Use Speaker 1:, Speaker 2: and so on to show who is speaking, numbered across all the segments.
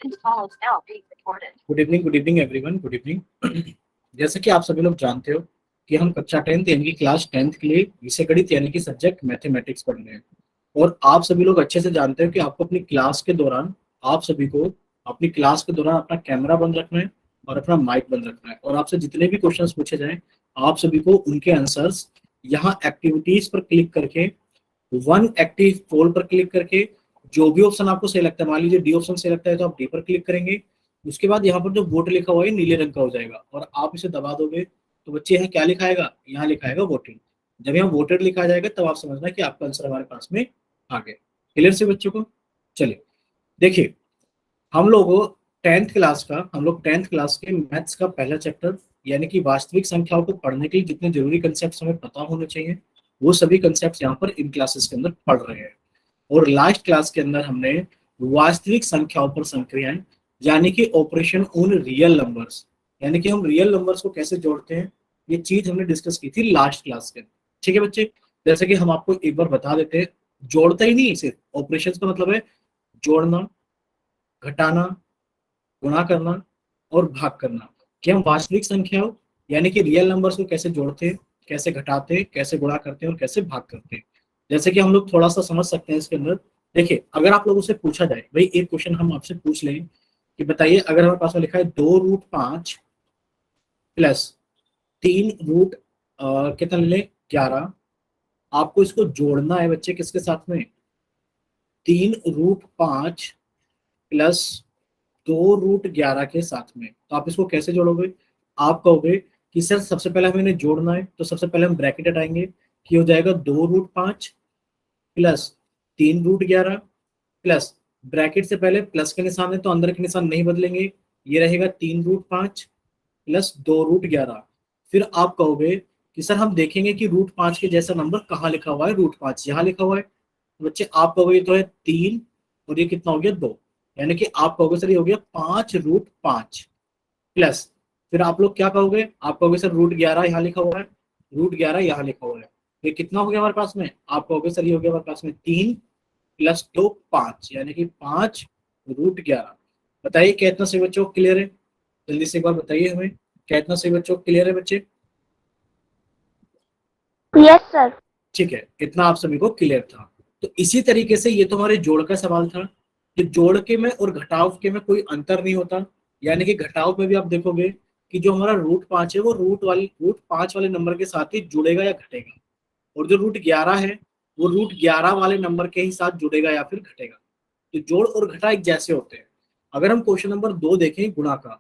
Speaker 1: Good evening everyone, good evening. जैसे कि आप सभी लोग जानते हो कि हम कक्षा 10th यानी कि क्लास 10th के लिए विषय गणित यानी कि सब्जेक्ट मैथमेटिक्स पढ़ रहे हैं। और आप सभी लोग अच्छे से जानते हो कि आपको अपनी क्लास के दौरान आप सभी को अपनी क्लास के दौरान अपना कैमरा बंद रखना है और अपना माइक बंद रखना है, और आपसे जितने भी क्वेश्चंस पूछे जाएं आप सभी को उनके आंसर्स यहाँ एक्टिविटीज पर क्लिक करके, वन एक्टिव पोल पर क्लिक करके, जो भी ऑप्शन आपको सही लगता है, मान लीजिए डी ऑप्शन सही लगता है तो आप डी पर क्लिक करेंगे। उसके बाद यहाँ पर जो वोट लिखा हुआ है नीले रंग का हो जाएगा और आप इसे दबा दोगे तो बच्चे यहाँ क्या लिखा आएगा, यहाँ लिखा आएगा वोटिंग। जब यहाँ वोटेड लिखा जाएगा तब आप समझना कि आपका आंसर हमारे पास में आ गया। क्लियर से बच्चों को? चलिए देखिए, हम लोग टेंथ क्लास के मैथ्स का पहला चैप्टर यानी कि वास्तविक संख्याओं को पढ़ने के लिए जितने जरूरी कंसेप्ट हमें पता होने चाहिए वो सभी कंसेप्ट यहाँ पर इन क्लासेस के अंदर पढ़ रहे हैं। और लास्ट क्लास के अंदर हमने वास्तविक संख्याओं पर संक्रियाएं यानी कि ऑपरेशन ऑन रियल नंबर्स, यानी कि हम रियल नंबर्स को कैसे जोड़ते हैं, ये चीज हमने डिस्कस की थी लास्ट क्लास के। ठीक है बच्चे, जैसे कि हम आपको एक बार बता देते हैं, जोड़ता ही नहीं, सिर्फ ऑपरेशन का मतलब है जोड़ना, घटाना, गुणा करना और भाग करना। कि हम वास्तविक संख्याओं यानी कि रियल नंबर्स को कैसे जोड़ते हैं, कैसे घटाते हैं, कैसे गुणा करते हैं और कैसे भाग करते हैं। जैसे कि हम लोग थोड़ा सा समझ सकते हैं इसके अंदर। देखिए, अगर आप लोगों से पूछा जाए, भाई एक क्वेश्चन हम आपसे पूछ लें कि बताइए, अगर हमारे पास में लिखा है 2√5 प्लस 3 रूट कितना ले 11, आपको इसको जोड़ना है बच्चे किसके साथ में, 3√5 प्लस 2√11 के साथ में। तो आप इसको कैसे जोड़ोगे? आप कहोगे कि सर सबसे पहले हमें इन्हें जोड़ना है, तो सबसे पहले हम ब्रैकेट हटाएंगे कि हो जाएगा 2√5 प्लस 3√11 प्लस, ब्रैकेट से पहले प्लस के निशान है तो अंदर के निशान नहीं बदलेंगे, ये रहेगा 3√5 प्लस 2√11। फिर आप कहोगे कि सर हम देखेंगे कि √5 के जैसा नंबर कहाँ लिखा हुआ है, √5 यहाँ लिखा हुआ है। तो बच्चे आप कहोगे तो है 3 और ये कितना हो गया 2, यानी कि आप कहोगे सर ये हो गया 5√5 प्लस, फिर आप लोग क्या कहोगे, आप कहोगे सर √11 यहाँ लिखा हुआ है, √11 यहाँ लिखा हुआ है, ये कितना हो गया हमारे पास में, आप कहोगे सर ये हो गया हमारे पास में 3 प्लस 2 5, यानी कि 5√11। बताइए क्या इतना सही बच्चों क्लियर है? जल्दी से एक बार बताइए हमें, क्या इतना सही बच्चों क्लियर है बच्चे?
Speaker 2: Yes sir.
Speaker 1: ठीक है, इतना आप सभी को क्लियर था। तो इसी तरीके से ये तो हमारे जोड़ का सवाल था कि जोड़ के में और घटाव के में कोई अंतर नहीं होता, यानी कि घटाव में भी आप देखोगे कि जो हमारा √5 है वो √5 वाले नंबर के साथ ही जुड़ेगा या घटेगा, और जो √11 है वो √11 वाले नंबर के ही साथ जुड़ेगा या फिर घटेगा। तो जोड़ और घटा एक जैसे होते हैं। अगर हम क्वेश्चन नंबर 2 देखें गुणा का,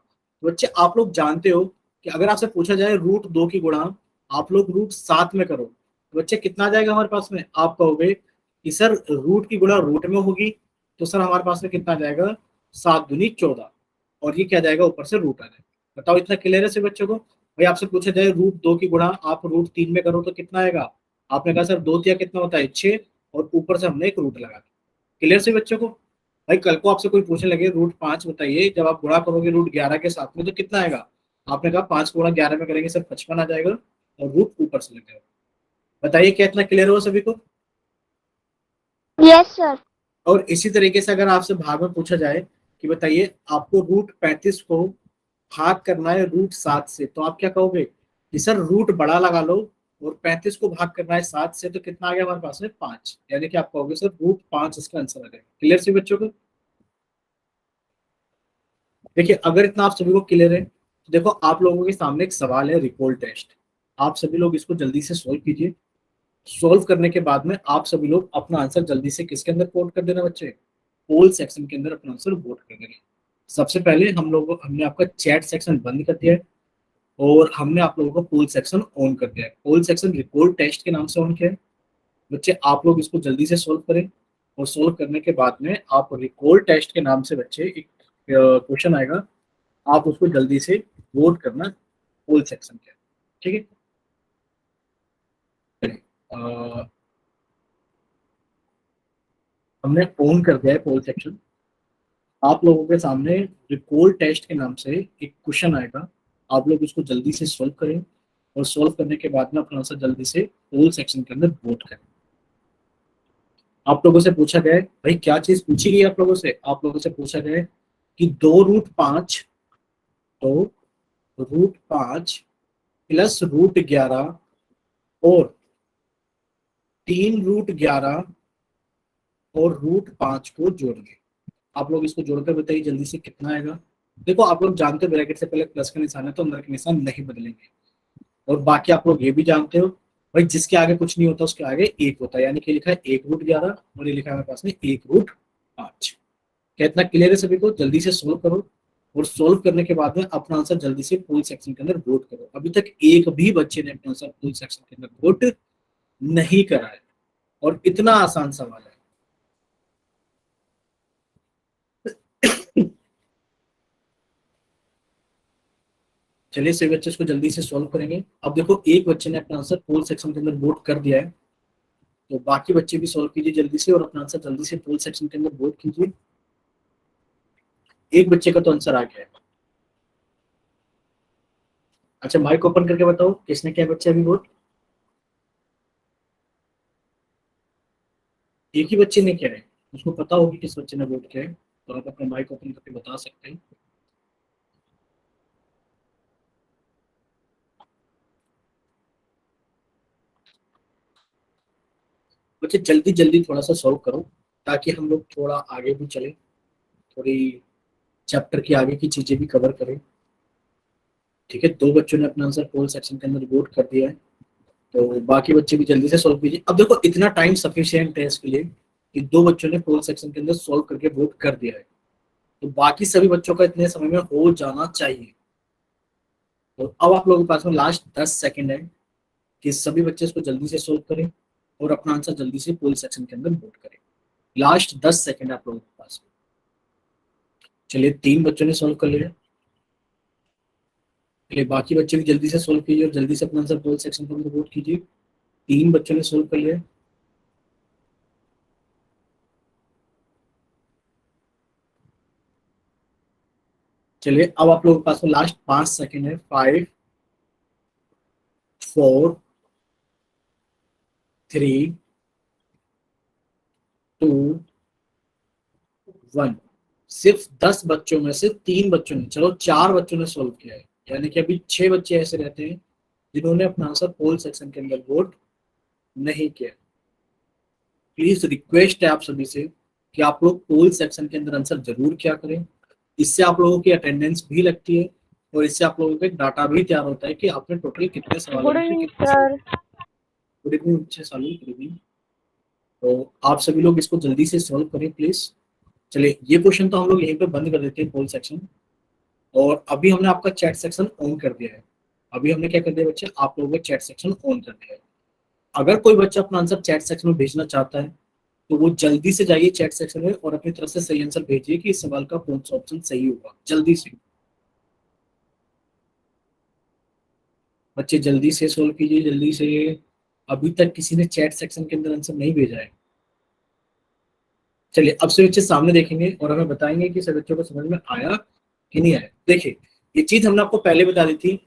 Speaker 1: तो बच्चे आप लोग जानते हो कि अगर आपसे पूछा जाए √2 की गुणा आप लोग √7 में करो, तो बच्चे कितना आ जाएगा हमारे पास में, आप कहोगे कि सर रूट की गुणा रूट में होगी, तो सर हमारे पास में कितना आ जाएगा 7×2 = 14, और ये क्या जाएगा ऊपर से रूट आ जाएगा। बताओ इतना क्लियर है से बच्चों को? भाई आपसे पूछा जाए √2 की गुणा आप √3 में करो तो कितना आएगा, आपने कहा सर 2 तिया कितना होता है 6, और ऊपर से हमने एक रूट लगा दिया। क्लियर से बच्चों को? भाई कल को आपसे कोई पूछने लगे √5 बताइए, जब आप गुणा करोगे √11 के साथ में तो कितना आएगा, आपने कहा 5 गुणा 11 में करेंगे सर 55 आ जाएगा, और रूट ऊपर से लग जाएगा। बताइए क्या इतना क्लियर हो सभी को?
Speaker 2: Yes sir.
Speaker 1: और इसी तरीके से अगर आपसे भाग में पूछा जाए कि बताइए आपको √35 को भाग करना है √7 से, तो आप क्या कहोगे कि सर रूट बड़ा लगा लो और 35 को भाग करना है 7 से, तो कितना आ गया हमारे पास में 5, यानी कि आप कहोगे सर √5 इसका आंसर आ जाएगा। क्लियर से बच्चों को? देखिए अगर इतना आप सभी को क्लियर है तो देखो आप लोगों के सामने एक सवाल है रिकॉल टेस्ट, आप सभी लोग इसको जल्दी से सोल्व कीजिए। सोल्व करने के बाद में आप सभी लोग अपना आंसर जल्दी से किसके अंदर पोस्ट कर देना बच्चे, पोल सेक्शन के अंदर अपना आंसर वोट कर देना। सबसे पहले हमने आपका चैट सेक्शन बंद कर दिया है और हमने आप लोगों को पोल सेक्शन ऑन कर दिया है। पोल सेक्शन रिकॉल टेस्ट के नाम से ऑन किया है। बच्चे आप लोग इसको जल्दी से सोल्व करें, और सोल्व करने के बाद में आप रिकॉल टेस्ट के नाम से बच्चे एक क्वेश्चन आएगा, आप उसको जल्दी से वोट करना पोल सेक्शन के। ठीक है, हमने ऑन कर दिया है पोल सेक्शन। आप लोगों के सामने रिकॉल टेस्ट के नाम से एक क्वेश्चन आएगा, आप लोग उसको जल्दी से सोल्व करें, और सोल्व करने के बाद में अपना आंसर जल्दी से पोल सेक्शन के अंदर वोट करें। आप लोगों से पूछा गया है, भाई क्या चीज पूछी गई आप लोगों से? आप लोगों से पूछा गया है कि 2√5, तो √5 प्लस √11 और 3√11 और √5 को जोड़िए। आप लोग इसको जोड़कर बताइए जल्दी से कितना आएगा। देखो आप लोग जानते हो ब्रैकेट से पहले प्लस का निशान है तो अंदर के निशान नहीं बदलेंगे, और बाकी आप लोग ये भी जानते हो भाई जिसके आगे कुछ नहीं होता उसके आगे एक होता है, यानी कि लिखा है 1√11 और ये लिखा है हमारे पास में 1√5। क्या इतना क्लियर है सभी को? जल्दी से सोल्व करो, और सोल्व करने के बाद में अपना आंसर जल्दी से पूल सेक्शन के अंदर वोट करो। अभी तक एक भी बच्चे ने अपना आंसर पूल सेक्शन के अंदर वोट नहीं करा है, और इतना आसान सवाल है। चलिए सभी बच्चे इसको जल्दी से सॉल्व करेंगे। अब देखो एक बच्चे ने अपना आंसर पोल सेक्शन के अंदर वोट कर दिया है, तो बाकी बच्चे भी सॉल्व कीजिए जल्दी से और अपना आंसर जल्दी से पोल सेक्शन के अंदर वोट कीजिए। एक बच्चे का तो आंसर आ गया है। अच्छा माइक ओपन करके बताओ किसने क्या बच्चे अभी वोट? एक ही बच्चे ने किया है, उसको पता होगी किस बच्चे ने वोट किया है, तो आप अपना माइक ओपन करके बता सकते हैं। बच्चे जल्दी जल्दी थोड़ा सा सॉल्व करो ताकि हम लोग थोड़ा आगे भी चले, थोड़ी चैप्टर की आगे की चीजें भी कवर करें। ठीक है, दो बच्चों ने अपना आंसर पोल सेक्शन के अंदर वोट कर दिया है, तो बाकी बच्चे भी जल्दी से सॉल्व कीजिए। अब देखो इतना टाइम सफिशिएंट है इसके लिए कि दो बच्चों ने पोल सेक्शन के अंदर सॉल्व करके वोट कर दिया है, तो बाकी सभी बच्चों का इतने समय में हो जाना चाहिए। तो अब आप लोगों के पास में लास्ट 10 सेकेंड है कि सभी बच्चे इसको जल्दी से सोल्व करें और अपना आंसर जल्दी से पोल सेक्शन के अंदर वोट करें। लास्ट 10 सेकेंड आप लोगों के पास में। चलिए 3 बच्चों ने सोल्व कर लिया, चलिए बाकी बच्चे भी जल्दी से सोल्व कीजिए और जल्दी से अपना आंसर पोल सेक्शन के अंदर वोट कीजिए। 3 बच्चों ने सोल्व कर लिया। चलिए अब आप लोगों के पास में लास्ट 5 सेकेंड है। 5, 4, 3, 2, 1। सिर्फ 10 बच्चों में से 3 बच्चों ने, चलो 4 बच्चों ने सोल्व किया है, यानी कि अभी 6 बच्चे ऐसे रहते हैं जिन्होंने अपना आंसर पोल सेक्शन के अंदर वोट नहीं किया। प्लीज रिक्वेस्ट है आप सभी से कि आप लोग पोल सेक्शन के अंदर आंसर जरूर किया करें। इससे आप लोगों की अटेंडेंस भी लगती है और इससे आप लोगों का एक डाटा भी तैयार होता है कि आपने टोटल कितने सवाल
Speaker 2: good evening sir.
Speaker 1: Good evening अच्छे सालों, गुड इवनिंग। तो आप सभी लोग इसको जल्दी से सॉल्व करें प्लीज। चलिए ये क्वेश्चन तो हम लोग यहीं पे बंद कर देते हैं पोल सेक्शन, और अभी हमने आपका चैट सेक्शन ऑन कर दिया है। अभी हमने क्या कर दिया बच्चे, आप लोगों का चैट सेक्शन ऑन कर दिया है। अगर कोई बच्चा अपना आंसर चैट सेक्शन में भेजना चाहता है तो वो जल्दी से जाइए चैट सेक्शन में और अपनी तरफ से सही आंसर भेजिए कि इस सवाल का कौन सा ऑप्शन सही होगा। जल्दी से बच्चे जल्दी से सोल्व कीजिए जल्दी से। अभी तक किसी ने चैट सेक्शन के अंदर आंसर नहीं भेजा है। चलिए अब से बच्चे सामने देखेंगे और हमें बताएंगे कि सब बच्चों को समझ में आया कि नहीं आया। देखिए ये चीज हमने आपको पहले बता दी थी,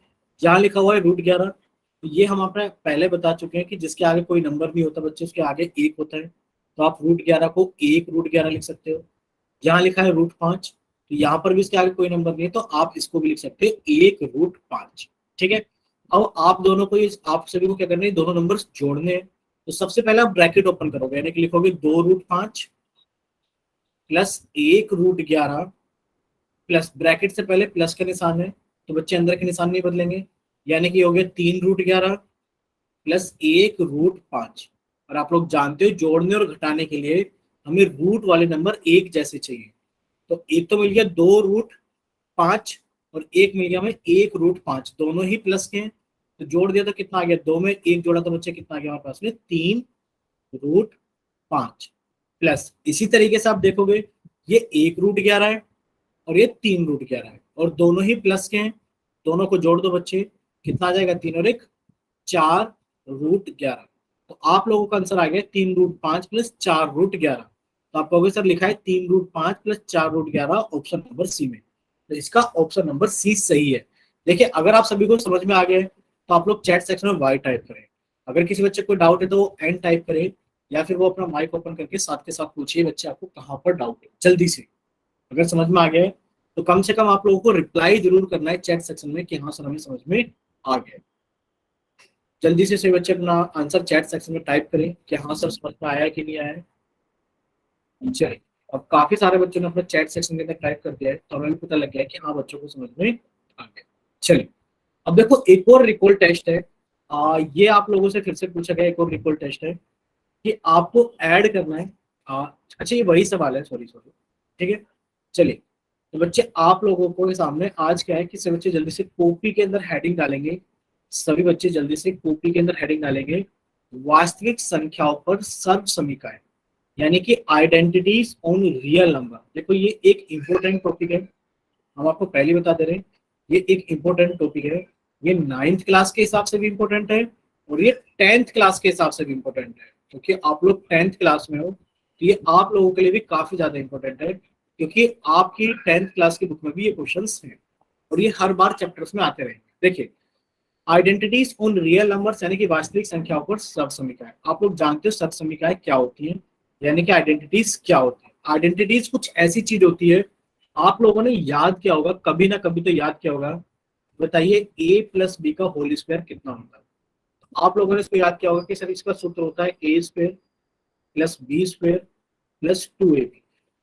Speaker 1: यहाँ लिखा हुआ है √11, तो ये हम आपने पहले बता चुके हैं कि जिसके आगे कोई नंबर नहीं होता बच्चे उसके आगे एक होता है, तो आप √11 को 1√11 लिख सकते हो। यहाँ लिखा है √5, तो यहाँ पर भी इसके आगे कोई नंबर नहीं है तो आप इसको भी लिख सकते हो 1√5। ठीक है, अब आप दोनों को आप सभी को क्या करना है, दोनों नंबर जोड़ने हैं। तो सबसे पहले आप ब्रैकेट ओपन करोगे, यानी कि लिखोगे 2√5 प्लस 1√11 प्लस, ब्रैकेट से पहले प्लस का निशान है तो बच्चे अंदर के निशान नहीं बदलेंगे, यानी कि हो गया 3√11 प्लस 1√5। और आप लोग जानते हो जोड़ने और घटाने के लिए हमें रूट वाले नंबर एक जैसे चाहिए, तो एक तो मिल गया 2√5 और एक मिल गया हमें 1√5, दोनों ही प्लस के हैं, तो जोड़ दिया तो कितना आ गया, 2 में 1 जोड़ा तो बच्चे कितना आ गया हमारे पास में 3√5 प्लस। इसी तरीके से आप देखोगे ये 1√11 है और ये 3√11 है और दोनों ही प्लस के हैं, दोनों को जोड़ दो बच्चे कितना आ जाएगा, 3 और 1 4√11। तो आप लोगों का आंसर आ गया 3√5 प्लस 4√11। तो आप कहोगे सर लिखा है 3√5 प्लस 4√11 ऑप्शन नंबर सी में, तो इसका ऑप्शन नंबर सी सही है। देखिए अगर आप सभी को समझ में आ गए तो आप लोग चैट सेक्शन में वाई टाइप करें, अगर किसी बच्चे को डाउट है तो वो एन टाइप करे, या फिर वो अपना माइक ओपन करके साथ के साथ पूछिए बच्चे आपको कहाँ पर डाउट है जल्दी से। अगर समझ में आ गया है तो कम से कम आप लोगों को रिप्लाई जरूर करना है चैट सेक्शन में कि हाँ सर हमें समझ में आ गया। जल्दी से सभी बच्चे अपना आंसर चैट सेक्शन में टाइप करें कि हाँ सर समझ में आया कि नहीं आया। चलिए, अब काफी सारे बच्चों ने अपना चैट सेक्शन के अंदर टाइप कर दिया है, तो हमें भी पता लग गया है कि हाँ बच्चों को समझ में आ गया। चलिए, अब देखो एक और रिकॉल टेस्ट है। ये आप लोगों से फिर से पूछा गया एक और रिकॉल टेस्ट है कि आपको ऐड करना है। अच्छा ये वही सवाल है, सॉरी सॉरी, ठीक है। चलिए, तो बच्चे आप लोगों को सामने आज क्या है कि सभी बच्चे जल्दी से कॉपी के अंदर हेडिंग डालेंगे। सभी बच्चे जल्दी से कॉपी के अंदर हेडिंग डालेंगे, वास्तविक संख्याओं पर सर्व समीकरण, यानी कि आइडेंटिटीज ऑन रियल नंबर। देखो ये एक इंपॉर्टेंट टॉपिक है, हम आपको पहले बता दे रहे हैं ये एक इंपॉर्टेंट टॉपिक है। ये 9th क्लास के हिसाब से भी इंपॉर्टेंट है और ये 10th क्लास के हिसाब से भी इंपॉर्टेंट है, क्योंकि आप लोग 10th क्लास में हो, तो ये आप लोगों के लिए भी काफी ज्यादा इंपॉर्टेंट है, क्योंकि आपकी 10th क्लास की बुक में भी ये क्वेश्चंस हैं और ये हर बार चैप्टर्स में आते रहेंगे। देखिए, आइडेंटिटीज ऑन रियल नंबर्स, यानी कि वास्तविक संख्याओं पर सर्व समीकरण। आप लोग जानते हो सर्व समीकरण क्या होती है, यानी कि आइडेंटिटीज क्या होती है। आइडेंटिटीज कुछ ऐसी चीज होती है, आप लोगों ने याद किया होगा, कभी ना कभी तो याद किया होगा। बताइए a प्लस बी का होल स्क्वायर कितना होता है। तो आप लोगों ने इसको याद किया होगा कि सर इसका सूत्र होता है A square plus B square plus 2ab।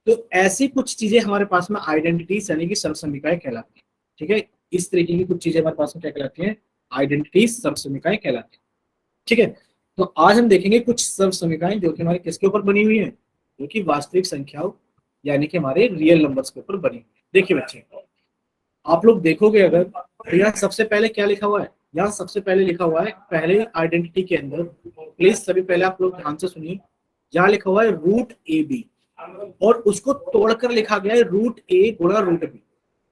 Speaker 1: तो ऐसी कुछ चीजें हमारे पास में आइडेंटिटीज यानी कि सर्व समीकरण कहलाती है, ठीक है। इस तरीके की कुछ चीजें हमारे पास में क्या कहलाती हैं, आइडेंटिटीज सर्व समीकरण कहलाती है, ठीक है। तो आज हम देखेंगे कुछ सर्व समीकरण जो कि हमारे किसके ऊपर बनी हुई है, जो कि वास्तविक संख्याओं यानी कि हमारे रियल नंबर्स के ऊपर बनी हुई है। देखिए बच्चे, आप लोग देखोगे अगर तो यहाँ सबसे पहले क्या लिखा हुआ है, यहाँ सबसे पहले लिखा हुआ है पहले आइडेंटिटी के अंदर, प्लीज सभी पहले आप लोग ध्यान से सुनिए, यहाँ लिखा हुआ है रूट ए बी और उसको तोड़कर लिखा गया है रूट ए गुणा रूट बी।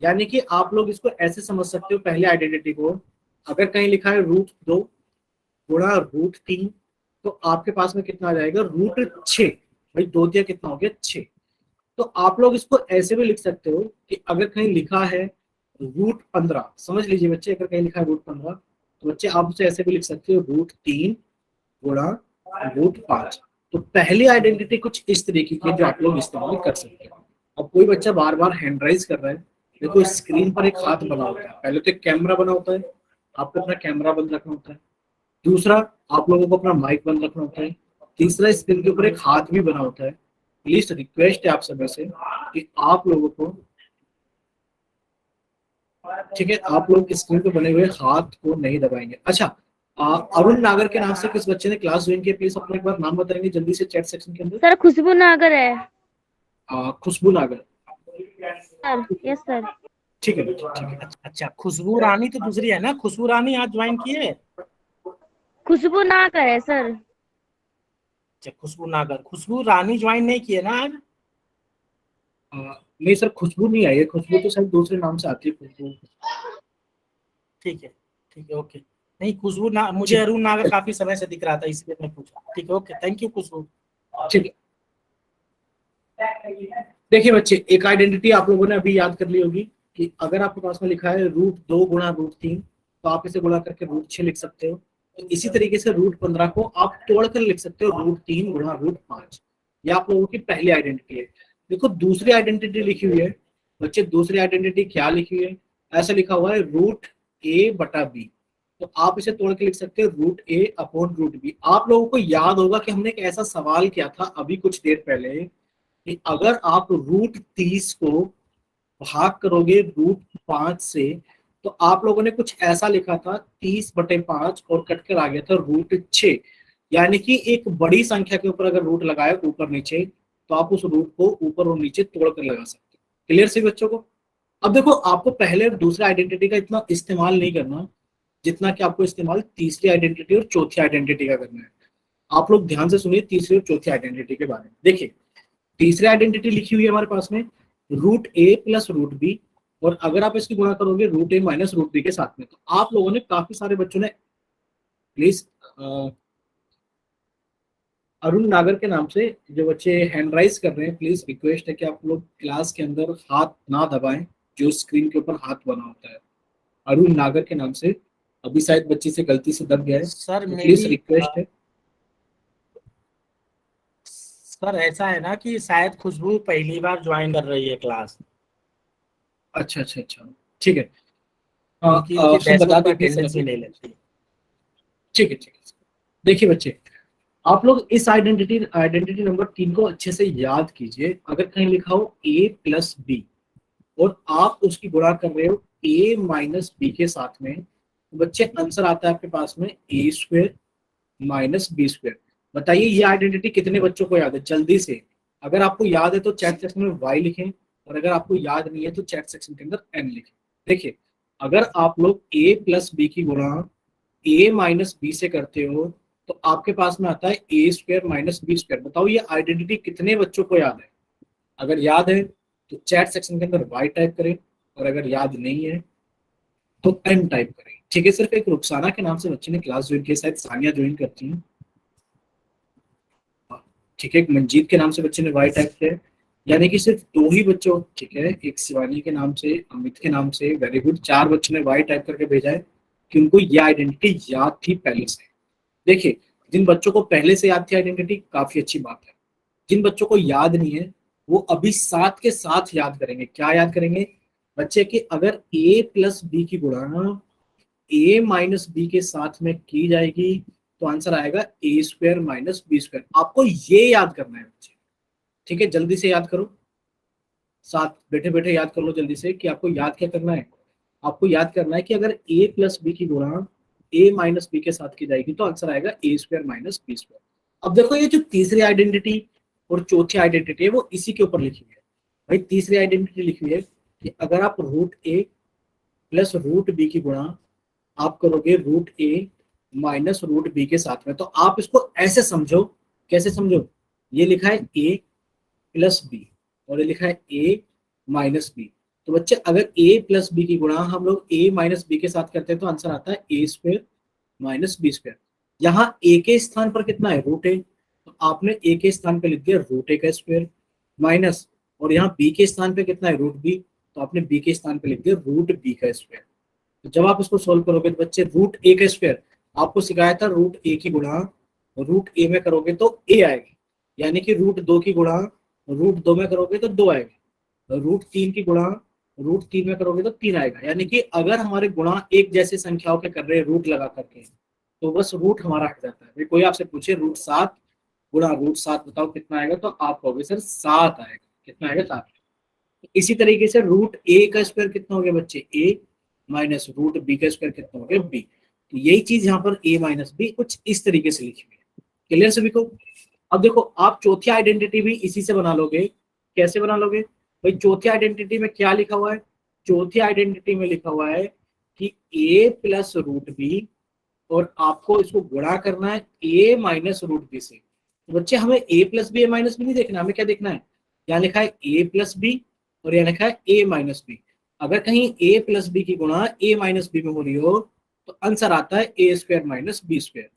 Speaker 1: यानी कि आप लोग इसको ऐसे समझ सकते हो, पहले आइडेंटिटी को अगर कहीं लिखा है रूट 2 गुणा रूट 3, तो आपके पास में कितना आ जाएगा रूट 6। भाई 2 दिया कितना हो गया 6। तो आप लोग इसको ऐसे भी लिख सकते हो कि अगर कहीं लिखा है रूट 15, समझ लीजिए बच्चे, अगर कहीं लिखा है रूट 15 तो बच्चे आप उसे ऐसे भी लिख सकते हो रूट 3 गुणा रूट 5। तो पहली आइडेंटिटी कुछ इस तरीके की जो आप लोग इस्तेमाल कर सकते हो। अब कोई बच्चा बार बार हैंड राइज कर रहा है, देखो स्क्रीन पर एक हाथ बना होता है, पहले तो एक कैमरा बना होता है, आपको अपना कैमरा बंद रखना होता है। दूसरा, आप लोगों को अपना माइक बंद रखना होता है। तीसरा, स्क्रीन के ऊपर एक हाथ भी बना होता है। प्लीज रिक्वेस्ट है आप सभी से कि आप लोगों को, ठीक है, आप लोग स्क्रीन पे बने हुए हाथ को नहीं दबाएंगे। अच्छा, अरुण नागर के नाम से किस बच्चे ने क्लास ज्वाइन किया, प्लीज अपना एक बार नाम बताएंगे जल्दी से चैट सेक्शन के अंदर।
Speaker 2: सर खुशबू नागर है।
Speaker 1: खुशबू नागर,
Speaker 2: सर यस सर।
Speaker 1: ठीक है बेटा, ठीक है।
Speaker 3: अच्छा, खुशबू रानी तो दूसरी है ना, खुशबू रानी आज ज्वाइन की है।
Speaker 2: खुशबू नागर है सर।
Speaker 3: अच्छा, खुशबू नागर, खुशबू रानी ज्वाइन नहीं की है ना आज।
Speaker 1: नहीं सर, खुशबू नहीं आई है, खुशबू तो शायद दूसरे नाम से आती है खुशबू।
Speaker 3: ठीक है, ठीक है, ओके। नहीं, खुशबू ना, मुझे अरुण नागर काफी समय से दिख रहा था, इसलिए मैं पूछा। ठीक है, ओके, थैंक यू खुशबू।
Speaker 1: ठीक है, देखिए बच्चे, एक आइडेंटिटी आप लोगों ने अभी याद कर ली होगी कि अगर आपके पास में लिखा है रूट 2 गुणा रूट 3, तो आप इसे गुणा करके रूट 6 लिख सकते हो। तो इसी तरीके से रूट 15 को आप तोड़कर लिख सकते हो रूट 3 गुणा रूट 5। ये आप लोगों की पहली आइडेंटिटी है। देखो दूसरी आइडेंटिटी लिखी हुई है बच्चे, दूसरी आइडेंटिटी क्या लिखी हुई है, ऐसा लिखा हुआ है रूट ए बटा बी। तो आप इसे तोड़ के लिख सकते हो रूट ए अपॉन रूट बी। आप लोगों को याद होगा कि हमने एक ऐसा सवाल किया था अभी कुछ देर पहले कि अगर आप रूट 30 को भाग करोगे रूट 5 से, तो आप लोगों ने कुछ ऐसा लिखा था 30/5 और कट कर आ गया था रूट 6। यानी कि एक बड़ी संख्या के ऊपर अगर रूट लगाए ऊपर नीचे, तो आप उस रूट को ऊपर और नीचे तोड़ कर लगा सकते हो। क्लियर सही बच्चों को। अब देखो, आपको पहले और दूसरे आइडेंटिटी का इतना इस्तेमाल नहीं करना जितना कि आपको इस्तेमाल तीसरी आइडेंटिटी और चौथी आइडेंटिटी का करना है। आप लोग ध्यान से सुनिए तीसरी और चौथी आइडेंटिटी के बारे में। देखिए, तीसरी आइडेंटिटी लिखी हुई है हमारे पास में रूट ए प्लस रूट बी, और अगर आप इसकी गुणा करोगे रूट ए माइनस रूट बी के साथ में, तो आप लोगों ने, काफी सारे बच्चों ने, प्लीज अरुण नागर के नाम से जो बच्चे हैंड राइज कर रहे हैं, प्लीज रिक्वेस्ट है कि आप लोग क्लास के अंदर हाथ ना दबाएं जो स्क्रीन के ऊपर हाथ बना होता है। अरुण नागर के नाम से अभी शायद बच्चे से गलती से दब गया है,
Speaker 3: सर
Speaker 1: तो प्लीज
Speaker 3: मेरी
Speaker 1: रिक्वेस्ट है।
Speaker 3: सर ऐसा है ना कि शायद खुशबू पहली बार ज्वाइन कर रही है क्लास।
Speaker 1: अच्छा अच्छा अच्छा, ठीक है।
Speaker 3: इनकी
Speaker 1: हम
Speaker 3: इनकी
Speaker 1: बता
Speaker 3: डैशबोर्ड पर
Speaker 1: देते हैं
Speaker 3: अटेंडेंस
Speaker 1: सर।
Speaker 3: भी ले लेते हैं।
Speaker 1: ठीक है ठीक है। देखिए बच्चे, आप लोग इस आइडेंटिटी आइडेंटिटी नंबर 3 को अच्छे से याद कीजिए। अगर कहीं लिखा हो a प्लस बी और आप उसकी गुणा कर रहे हो a माइनस बी के साथ में, तो बच्चे आंसर आता है आपके पास में ए स्क्वेयर माइनस बी स्क्वेयर। बताइए ये आइडेंटिटी कितने बच्चों को याद है जल्दी से? अगर आपको याद है तो चैट सेक्शन में y लिखें, और अगर आपको याद नहीं है तो चैट सेक्शन के अंदर n लिखें। देखिए, अगर आप लोग a प्लस बी की गुणा a माइनस बी से करते हो तो आपके पास में आता है A square minus B square. बताओ ये आइडेंटिटी कितने बच्चों को याद है? अगर याद है तो चैट सेक्शन के अंदर y टाइप करें, और अगर याद नहीं है तो n टाइप करें। ठीक है, सिर्फ एक रुखसाना के नाम से बच्चे ने क्लास ज्वाइन की, शायद सानिया ज्वाइन करती है। ठीक है, एक मंजीत के नाम से बच्चे ने y टाइप किया है, यानी कि सिर्फ 2 ही बच्चों, ठीक है, एक शिवानी के नाम से, अमित के नाम से, वेरी गुड, 4 बच्चों ने y टाइप करके भेजा है कि उनको ये आइडेंटिटी याद थी पहले से। देखिए, जिन बच्चों को पहले से याद थी आइडेंटिटी, काफी अच्छी बात है। जिन बच्चों को याद नहीं है वो अभी साथ के साथ याद करेंगे। क्या याद करेंगे बच्चे? कि अगर a प्लस बी की गुणा a माइनस बी के साथ में की जाएगी तो आंसर आएगा ए स्क्वायर माइनस बी स्क्वायर। आपको ये याद करना है बच्चे। ठीक है, जल्दी से याद करो, साथ बैठे बैठे याद कर लो जल्दी से कि आपको याद क्या करना है। आपको याद करना है कि अगर a प्लस बी की गुणा a माइनस बी के साथ की जाएगी तो आंसर आएगा ए स्क्वायर माइनस बी स्क्वायर। अब देखो, ये जो तीसरी आइडेंटिटी और चौथी आइडेंटिटी है वो इसी के ऊपर लिखी हुई है। भाई तीसरी आइडेंटिटी लिखी हुई है कि अगर आप root a plus root B की गुणा आप करोगे root a minus root B के साथ में, तो आप इसको ऐसे समझो। कैसे समझो? ये लिखा है a प्लस बी और ये लिखा है a माइनस बी। तो बच्चे, अगर a प्लस बी की गुणा हम लोग a माइनस बी के साथ करते हैं तो आंसर आता है A square minus B square. यहाँ a के स्थान पर कितना है? रूट a, तो आपने a के स्थान पर लिख दिया रूट a का स्क्वायर माइनस, और यहाँ b के स्थान पे कितना है? रूट b, तो आपने b के स्थान पे लिख दिया रूट b का स्क्वायर। तो जब आप इसको सोल्व करोगे तो बच्चे रूट a का स्क्वायर, आपको सिखाया था रूट a की गुणा रूट a में करोगे तो a आएगी, यानी कि रूट 2 की गुणा रूट 2 में करोगे तो 2 आएगा, रूट 3 की गुणा रूट 3 में करोगे तो 3 आएगा। यानी कि अगर हमारे गुणा एक जैसे संख्याओं के कर रहे हैं रूट लगा करके, तो बस रूट हमारा हट जाता है। कोई आपसे पूछे रूट 7 गुणा रूट 7 बताओ कितना आएगा, तो आप कहोगे सर 7 आएगा। कितना आएगा? 7। इसी तरीके से रूट a का स्क्वायर कितना हो गया बच्चे? a माइनस रूट b का स्क्वायर कितना हो गया? b। तो यही चीज यहाँ पर a माइनस बी कुछ इस तरीके से लिखी हुई है। क्लियर सभी को? अब देखो, आप चौथी आइडेंटिटी भी इसी से बना लोगे। कैसे बना लोगे भाई? चौथी आइडेंटिटी में क्या लिखा हुआ है? चौथी आइडेंटिटी में लिखा हुआ है कि a प्लस रूट बी, और आपको इसको गुणा करना है a माइनस रूट बी से। तो बच्चे, हमें a plus B, a minus B नहीं देखना, हमें क्या देखना है? यहाँ लिखा है a प्लस बी और यहाँ लिखा है a माइनस बी। अगर कहीं a प्लस बी की गुणा a माइनस बी में हो रही हो तो आंसर आता है A square minus B square.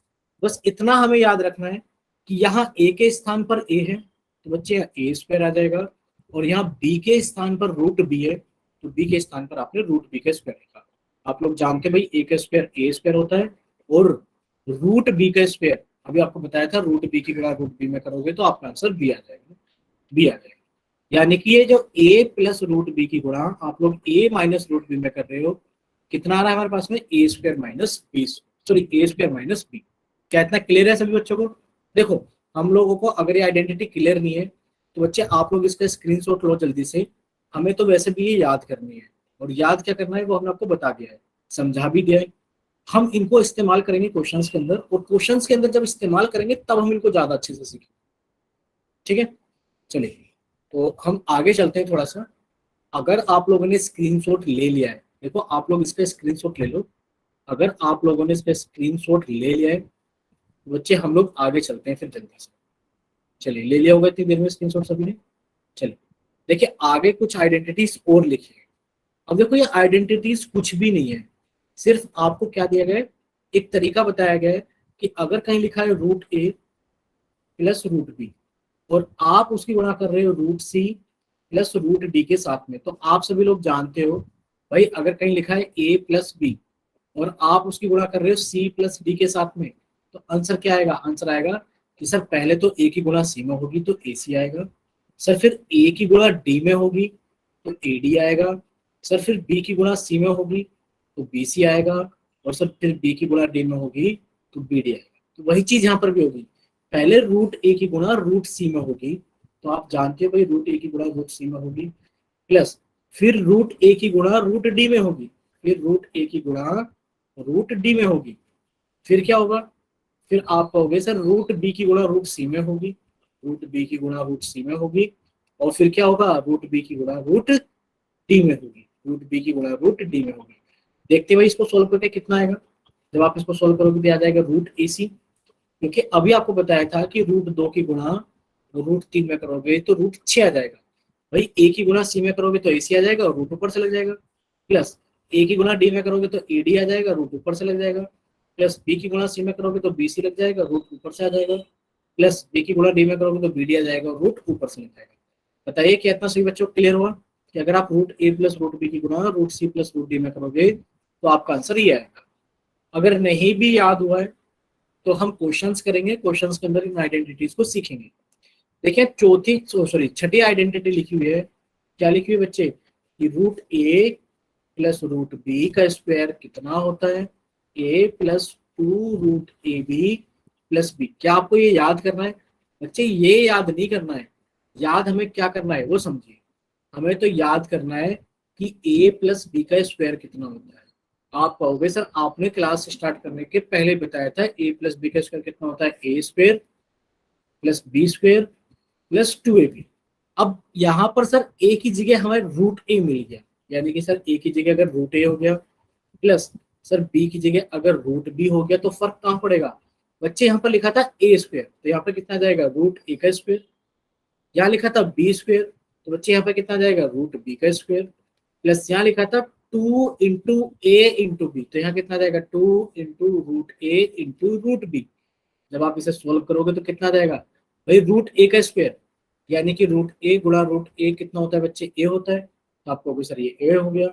Speaker 1: बस इतना हमें याद रखना है कि यहाँ a के स्थान पर a है तो बच्चे यहाँ ए स्क्वायर आ जाएगा, और यहाँ b के स्थान पर रूट b है तो b के स्थान पर आपने रूट b का स्क्वायर लिखा। आप लोग जानते भाई a का स्क्वायर ए स्क्वायर होता है, और रूट बी का स्क्वायर अभी आपको बताया था रूट बी की गुणा रूट बी में करोगे तो आपका आंसर बी आ जाएगा। बी आ जाएगा, यानी कि ये जो a प्लस रूट बी की गुणा आप लोग a माइनस रूट बी में कर रहे हो, कितना आ रहा है हमारे पास में? ए स्क्वायर माइनस बी, सॉरी ए स्क्वायर माइनस बी। क्या इतना क्लियर है सभी बच्चों को? देखो, हम लोगों को अगर ये आइडेंटिटी क्लियर नहीं है तो बच्चे आप लोग इसका स्क्रीनशॉट लो जल्दी से। हमें तो वैसे भी ये याद करनी है, और याद क्या करना है वो हमने आपको बता दिया है, समझा भी दिया है। हम इनको इस्तेमाल करेंगे क्वेश्चंस के अंदर, और क्वेश्चंस के अंदर जब इस्तेमाल करेंगे तब हम इनको ज्यादा अच्छे से सीखेंगे। ठीक है, चलिए तो हम आगे चलते हैं थोड़ा सा। अगर आप लोगों ने स्क्रीनशॉट ले लिया है, देखो आप लोग इसका स्क्रीनशॉट ले लो। अगर आप लोगों ने इसका स्क्रीनशॉट ले लिया है तो बच्चे हम लोग आगे चलते हैं फिर जल्दी से। चलिए, ले लिया होगा इतनी देर में स्क्रीनशॉट सभी ने? चलिए देखिए, आगे कुछ आइडेंटिटीज और लिखी है। अब देखो, ये आइडेंटिटीज कुछ भी नहीं है, सिर्फ आपको क्या दिया गया है? एक तरीका बताया गया है कि अगर कहीं लिखा है root a plus root B और आप उसकी गुणा कर रहे हो root C plus root D के साथ में, तो आप सभी लोग जानते हो भाई, अगर कहीं लिखा है a प्लस बी और आप उसकी गुणा कर रहे हो सी प्लस डी के साथ में, तो आंसर क्या आएगा? आंसर आएगा कि सर पहले तो a की गुणा सी में होगी तो ए सी आएगा, सर फिर a की गुणा डी में होगी तो ए डी आएगा, सर फिर b की गुणा c में होगी तो bc आएगा, और सर फिर b की गुणा d में होगी तो bd आएगा। तो वही चीज यहाँ पर भी होगी, पहले रूट a की गुणा रूट c में होगी, तो आप जानते हो भाई रूट a की गुणा रूट c में होगी, प्लस फिर रूट a की गुणा रूट d में होगी, फिर रूट a की गुणा रूट d में होगी, फिर क्या होगा, फिर आप कहोगे सर रूट b की गुणा रूट c में होगी, रूट b की गुणा रूट c में होगी, और फिर क्या होगा, रूट b की गुणा रूट d में होगी, रूट b की गुणा रूट d में होगी। देखते भाई इसको सोल्व करके कितना आएगा, जब आप इसको सोल्व करोगे तो आ जाएगा रूट ac, क्योंकि अभी आपको बताया था कि रूट 2 की गुणा रूट 3 में करोगे तो रूट 6 आ जाएगा, भाई a की गुणा c में करोगे तो ac आ जाएगा और रूट ऊपर से लग जाएगा, प्लस a की गुणा d में करोगे तो ad आ जाएगा, रूट ऊपर से लग जाएगा, प्लस b की गुणा c में करोगे तो bc लग जाएगा, रूट ऊपर से आ जाएगा, प्लस b की गुणा d में करोगे तो bd आ जाएगा, रूट ऊपर से लग जाएगा। बताइए क्या इतना सही बच्चों क्लियर हुआ कि अगर आप root a plus root b की गुणा root c plus root d में करोगे तो आपका आंसर ये आएगा। अगर नहीं भी याद हुआ है तो हम क्वेश्चंस करेंगे, क्वेश्चंस के अंदर इन आइडेंटिटीज को सीखेंगे। देखिए छठी आइडेंटिटी लिखी हुई है, क्या लिखी हुई है बच्चे, कि root a plus root b का स्क्वायर कितना होता है, a plus 2 root A B plus B. क्या आपको ये याद करना है बच्चे, ये याद नहीं करना है, याद हमें क्या करना है वो समझिए, हमें तो याद करना है कि a प्लस बी का स्क्वायर कितना होता है। आप कहोगे सर आपने क्लास स्टार्ट करने के पहले बताया था a प्लस बी का स्क्वायर कितना होता है, a square plus B square plus 2ab। अब यहाँ पर सर a की जगह हमें रूट a मिल गया, यानी कि सर a की जगह अगर रूट a हो गया, प्लस सर b की जगह अगर रूट b हो गया, तो फर्क कहाँ पड़ेगा बच्चे, यहाँ पर लिखा था a स्क्वायर तो यहाँ पर कितना जाएगा रूट a का स्क्वायर, यहाँ लिखा था b स्क्वायर तो बच्चे यहाँ पर कितना जाएगा रूट b का स्क्वायर, प्लस यहाँ लिखा था 2 इंटू a इंटू बी तो यहाँ कितना जाएगा 2 into root a into root b। जब आप इसे सोल्व करोगे तो कितना जाएगा भाई रूट a का स्क्वायर, यानी कि रूट a गुणा रूट a कितना होता है बच्चे, a होता है, तो आपको सर ये a हो गया,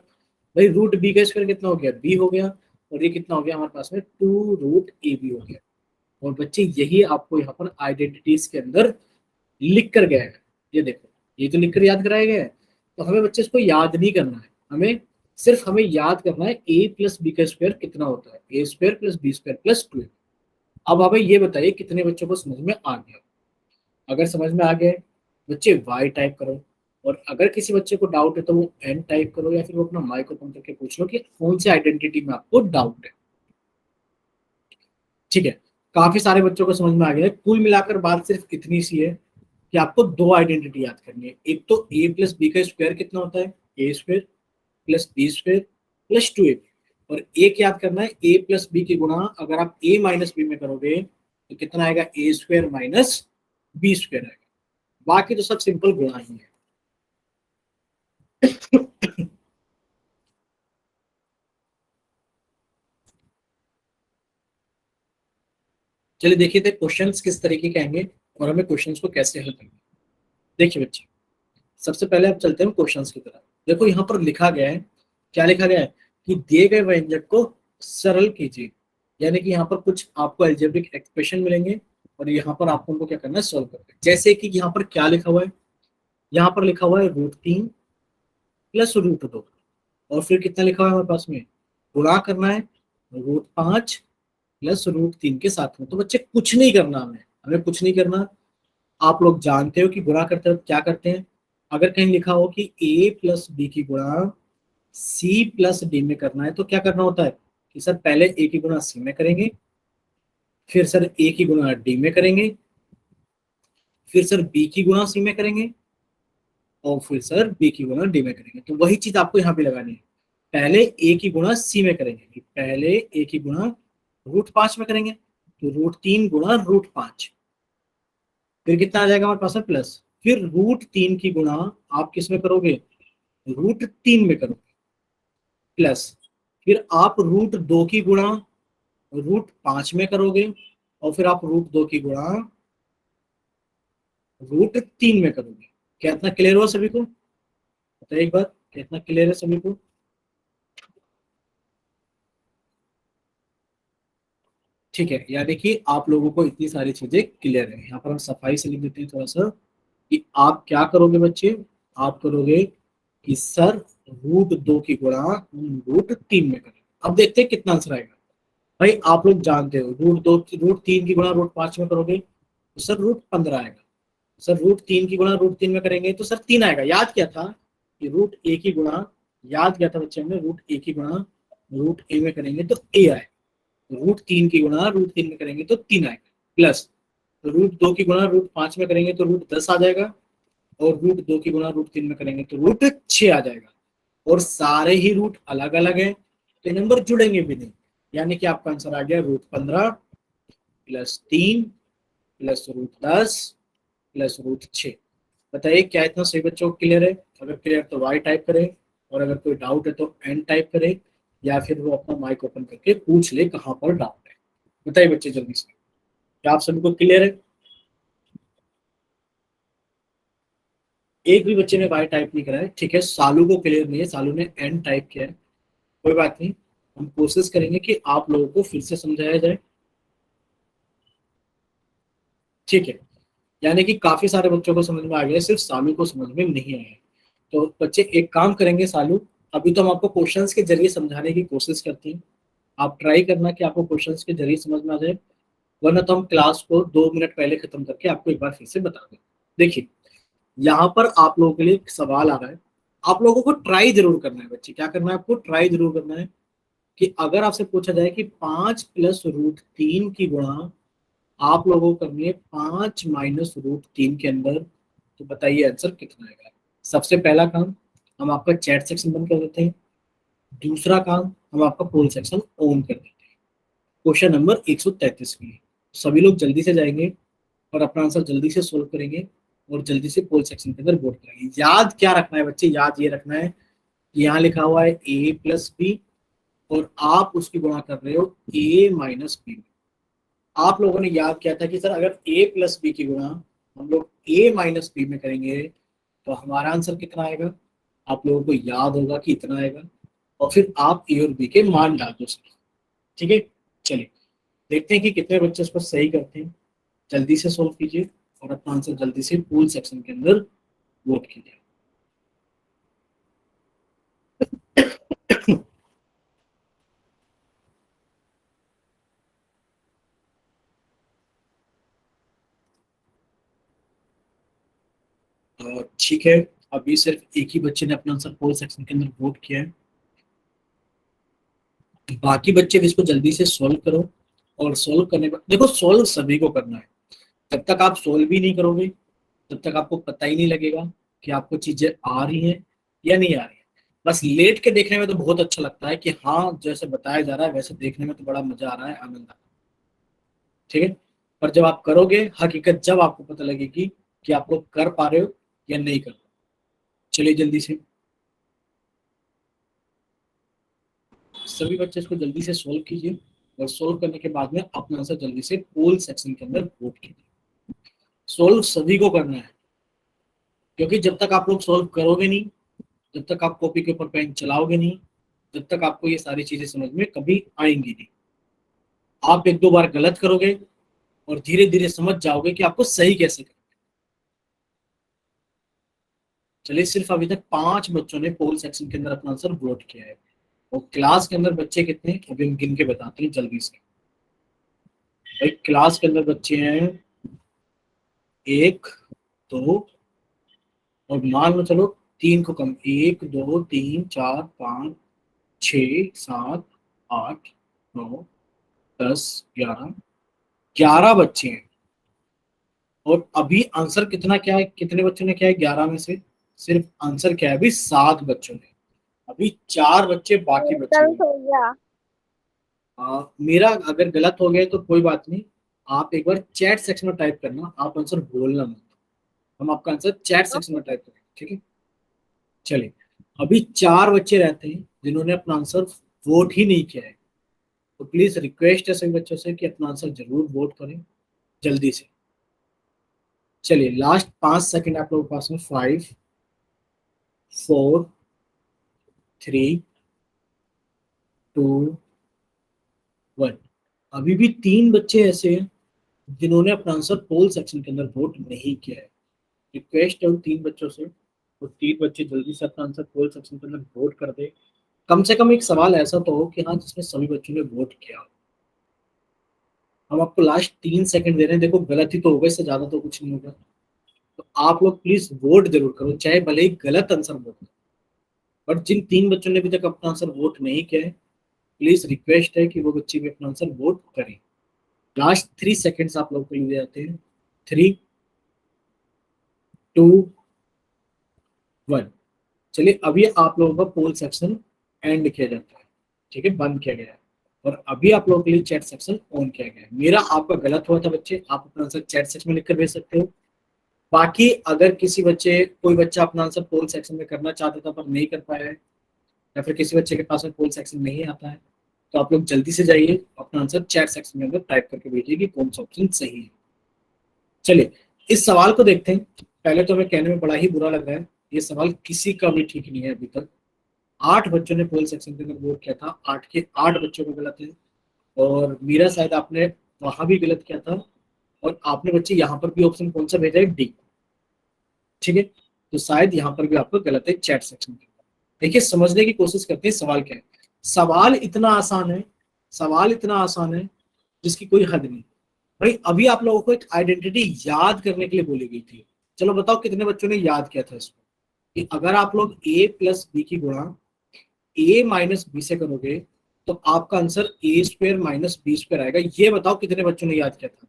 Speaker 1: भाई रूट b का स्क्वायर कितना हो गया, b हो गया, और ये कितना हो गया हमारे पास में 2 रूट ए बी हो गया। और बच्चे यही आपको यहाँ पर आइडेंटिटीज के अंदर लिख कर गया है, ये देखो ये तो लिख कर याद कराया गया है। तो हमें बच्चे इसको याद नहीं करना है, हमें याद करना है a प्लस बी का स्क्वायर कितना होता है, a square plus B square plus 2। अब हमें ये बताइए कितने बच्चों को समझ में आ गया, अगर समझ में आ गए बच्चे y टाइप करो, और अगर किसी बच्चे को डाउट है तो वो n टाइप करो, या फिर वो अपना माइक ओपन करके पूछ लो कि कौन सी आइडेंटिटी में आपको डाउट है। ठीक है, काफी सारे बच्चों को समझ में आ गया है। कुल मिलाकर बात सिर्फ इतनी सी है कि आपको दो आइडेंटिटी याद करनी है, एक तो a प्लस बी का स्क्वायर कितना होता है, a square plus B square plus 2ab, और एक याद करना है a प्लस बी की गुणा अगर आप a माइनस बी में करोगे तो कितना आएगा, a square minus B square आएगा। बाकी तो सब सिंपल गुणा ही है। चलिए देखिए थे क्वेश्चंस किस तरीके के आएंगे और हमें क्वेश्चंस को कैसे हल करना है। देखिए बच्चे सबसे पहले आप चलते हैं क्वेश्चंस की तरफ। देखो यहाँ पर लिखा गया है, क्या लिखा गया है कि दिए गए व्यंजक को सरल कीजिए, यानी कि यहाँ पर कुछ आपको अलजेब्रिक एक्सप्रेशन मिलेंगे और यहाँ पर आपको उनको क्या करना है, सॉल्व करना है। जैसे कि यहाँ पर क्या लिखा हुआ है, यहाँ पर लिखा हुआ है √3 प्लस √2, और फिर कितना लिखा हुआ है हमारे पास में, गुणा करना है √5 प्लस √3 के साथ में। तो बच्चे कुछ नहीं करना, हमें कुछ नहीं करना। आप लोग जानते हो कि गुणा करते वक्त क्या करते हैं, अगर कहीं लिखा हो कि a प्लस बी की गुणा c प्लस डी में करना है तो क्या करना होता है कि सर पहले a की गुणा c में करेंगे, फिर सर a की गुणा d में करेंगे, फिर सर b की गुणा c में करेंगे, और फिर सर b की गुणा d में करेंगे। तो वही चीज आपको यहाँ पे लगानी है, पहले a की गुणा c में करेंगे, पहले a की गुणा √5 में करेंगे तो √3 गुणा √5, फिर कितना आ जाएगा हमारे पास में प्लस, फिर √3 की गुणा आप किस में करोगे, √3 में करोगे, प्लस फिर आप √2 की गुणा √5 में करोगे, और फिर आप √2 की गुणा √3 में करोगे। क्या इतना क्लियर हुआ सभी को, बताइए एक बार, क्या इतना क्लियर है सभी को। ठीक है, यानी कि आप लोगों को इतनी सारी चीजें क्लियर है। यहाँ पर हम सफाई से लिख देते हैं थोड़ा सा कि आप क्या करोगे बच्चे, आप करोगे कि सर √2 की गुणा हम √3 में करें। अब देखते हैं कितना आंसर आएगा। भाई आप लोग जानते हो √3 की गुणा √5 में करोगे तो सर √15 आएगा। सर √3 की गुणा √3 में करेंगे तो सर 3 आएगा। याद क्या था कि √a की गुणा, याद क्या था बच्चे हमने, √a की गुणा √a में करेंगे तो a आएगा। √3 की गुणा √3 में करेंगे तो 3 आएगा, प्लस √2 की गुणा √5 में करेंगे तो √10 आ जाएगा, और √2 की गुणा √3 में करेंगे तो √6 आ जाएगा। और सारे ही रूट अलग अलग हैं तो ये नंबर जुड़ेंगे भी नहीं, यानी कि आपका आंसर आ गया √15 प्लस 3 प्लस √10 प्लस √6। बताइए क्या इतना सही बच्चों को क्लियर है? अगर क्लियर तो वाई टाइप करें, और अगर कोई डाउट है तो एन टाइप करें, या फिर वो अपना माइक ओपन करके पूछ ले कहाँ पर डाउट है। बताइए बच्चे जल्दी से, क्या आप सभी को क्लियर है? एक भी बच्चे ने वाई टाइप नहीं करा है, ठीक है। सालू को क्लियर नहीं है, सालू ने एन टाइप किया है, कोई बात नहीं। हम कोशिश करेंगे कि आप लोगों को फिर से समझाया जाए, ठीक है। यानी कि काफी सारे बच्चों को समझ में आ गया, सिर्फ सालू को समझ में नहीं आया। तो बच्चे एक काम करेंगे सालू, अभी तो हम आपको क्वेश्चंस के जरिए समझाने की कोशिश करते हैं, आप ट्राई करना कि आपको क्वेश्चंस के जरिए समझ में आ जाए, वरना तो हम क्लास को 2 मिनट पहले खत्म करके आपको एक बार फिर से बता दें। देखिए यहाँ पर आप लोगों के लिए एक सवाल आ रहा है, आप लोगों को ट्राई जरूर करना है बच्चे। क्या करना है आपको? ट्राई जरूर करना है कि अगर आपसे पूछा जाए कि 5 प्लस √3 की गुणा आप लोगों को करनी है 5 माइनस √3 के अंदर, तो बताइए आंसर कितना आएगा। सबसे पहला काम हम आपका चैट सेक्शन बंद कर देते हैं, दूसरा काम हम आपका पोल सेक्शन ऑन कर देते हैं क्वेश्चन नंबर 133 के लिए। सभी लोग जल्दी से जाएंगे और अपना आंसर जल्दी से सोल्व करेंगे और जल्दी से पोल सेक्शन के अंदर वोट करेंगे। याद क्या रखना है बच्चे? याद ये रखना है कि यहाँ लिखा हुआ है a प्लस बी, और आप उसकी गुणा कर रहे हो a माइनस बी। आप लोगों ने याद किया था कि सर अगर a प्लस बी की गुणा हम लोग a माइनस बी में करेंगे तो हमारा आंसर कितना आएगा? आप लोगों को याद होगा कि इतना आएगा, और फिर आप a और b के मान डाल दो सर, ठीक है। चलिए देखते हैं कि कितने बच्चे इसको सही करते हैं। जल्दी से सोल्व कीजिए और अपना आंसर जल्दी से पूल सेक्शन के अंदर वोट कीजिए। ठीक है, अभी सिर्फ एक ही बच्चे ने अपना आंसर पोल सेक्शन के अंदर वोट किया है, बाकी बच्चे भी इसको जल्दी से सॉल्व करो। और सॉल्व करने पर देखो, सॉल्व सभी को करना है। जब तक आप सॉल्व ही नहीं करोगे तब तक आपको पता ही नहीं लगेगा कि आपको चीजें आ रही हैं या नहीं आ रही है। बस लेट के देखने में तो बहुत अच्छा लगता है कि हाँ जैसे बताया जा रहा है वैसे देखने में तो बड़ा मजा आ रहा है, आनंद आ रहा है, ठीक है। पर जब आप करोगे, हकीकत जब आपको पता लगेगी कि आप लोग कर पा रहे हो या नहीं कर पा रहे। चलिए जल्दी से सभी बच्चे इसको जल्दी से सोल्व कीजिए, और सोल्व करने के बाद में अपना आंसर जल्दी से पोल सेक्शन के अंदर वोट कीजिए। सोल्व सभी को करना है, क्योंकि जब तक आप लोग सोल्व करोगे नहीं, जब तक आप कॉपी के ऊपर पेन चलाओगे नहीं, जब तक आपको ये सारी चीजें समझ में कभी आएंगी नहीं। आप एक दो बार गलत करोगे और धीरे धीरे समझ जाओगे कि आपको सही कैसे करना है। चलिए सिर्फ अभी तक 5 बच्चों ने पोल सेक्शन के अंदर अपना आंसर वोट किया है, और क्लास के अंदर बच्चे कितने हैं अभी हम गिन के बताते हैं जल्दी से। एक क्लास के अंदर बच्चे हैं 1 2, और मान लो चलो 3 को कम, 1 2 3 4 5 6 7 8 9 10 11, 11 बच्चे हैं। और अभी आंसर कितना क्या है, कितने बच्चों ने क्या है 11 में से? सिर्फ आंसर क्या है अभी? 7 बच्चों ने। अभी 4 बच्चे बाकी बचे हुए
Speaker 2: गलत हो गया।
Speaker 1: मेरा अगर गलत हो गया तो कोई बात नहीं, आप एक बार चैट सेक्शन में टाइप करना, आप आंसर बोलना मत। हम आपका आंसर चैट सेक्शन में टाइप करेंगे, ठीक है। चलिए अभी 4 बच्चे रहते हैं जिन्होंने अपना आंसर वोट ही नहीं किया है, तो प्लीज रिक्वेस्ट है सभी बच्चों से कि अपना आंसर जरूर वोट करें जल्दी से। चलिए लास्ट 5 सेकंड आप लोगों के पास में, 5 4 3 2 1। अभी भी 3 बच्चे ऐसे हैं जिन्होंने अपना आंसर पोल सेक्शन के अंदर वोट नहीं किया है। रिक्वेस्ट है उन 3 बच्चों से तो 3 बच्चे जल्दी से अपना आंसर पोल सेक्शन के अंदर वोट कर दे। कम से कम एक सवाल ऐसा तो हो कि हाँ जिसमें सभी बच्चों ने वोट किया हो। हम आपको लास्ट 3 सेकंड दे रहे हैं, देखो गलत ही तो होगा, इससे ज्यादा तो कुछ नहीं होगा। तो आप लोग प्लीज वोट जरूर करो, चाहे भले ही गलत आंसर वोट करो। बट जिन 3 बच्चों ने अभी तक अपना आंसर वोट नहीं किया है, प्लीज रिक्वेस्ट है कि वो बच्चे भी अपना आंसर वोट करें। लास्ट 3 सेकेंड्स आप लोग को लिए जाते हैं। 3, 2, 1। चलिए अभी आप लोगों का पोल सेक्शन एंड किया जाता है, ठीक है, बंद किया गया है। और अभी आप लोगों के लिए चैट सेक्शन ऑन किया गया है। मेरा आपका गलत हुआ था बच्चे, आप अपना आंसर चैट सेक्शन में लिखकर भेज सकते हो। बाकी अगर किसी बच्चे कोई बच्चा अपना आंसर पोल सेक्शन में करना चाहता था पर नहीं कर पाया है, या फिर किसी बच्चे के पास में पोल सेक्शन नहीं आता है, तो आप लोग जल्दी से जाइए अपना आंसर चैट सेक्शन में अंदर टाइप करके भेजिए कि कौन सा ऑप्शन सही है। चलिए इस सवाल को देखते हैं। पहले तो हमें कहने में बड़ा ही बुरा लग रहा है, ये सवाल किसी का भी ठीक नहीं है। अभी तक 8 बच्चों ने पोल सेक्शन के अंदर वोट किया था, 8 के 8 बच्चों को गलत है। और मीरा शायद आपने वहां भी गलत किया था, और आपने बच्चे यहाँ पर भी ऑप्शन कौन सा भेजा है, डी, ठीक है। तो शायद यहाँ पर भी आपको गलत है चैट सेक्शन के अंदर। देखिए समझने की कोशिश करते हैं सवाल क्या है। सवाल इतना आसान है, सवाल इतना आसान है जिसकी कोई हद नहीं। भाई अभी आप लोगों को एक आइडेंटिटी याद करने के लिए बोली गई थी। चलो बताओ कितने बच्चों ने याद किया था इसको, कि अगर आप लोग a प्लस बी की गुणा a माइनस बी से करोगे तो आपका answer a square minus B square आएगा। ये बताओ कितने बच्चों ने याद किया था।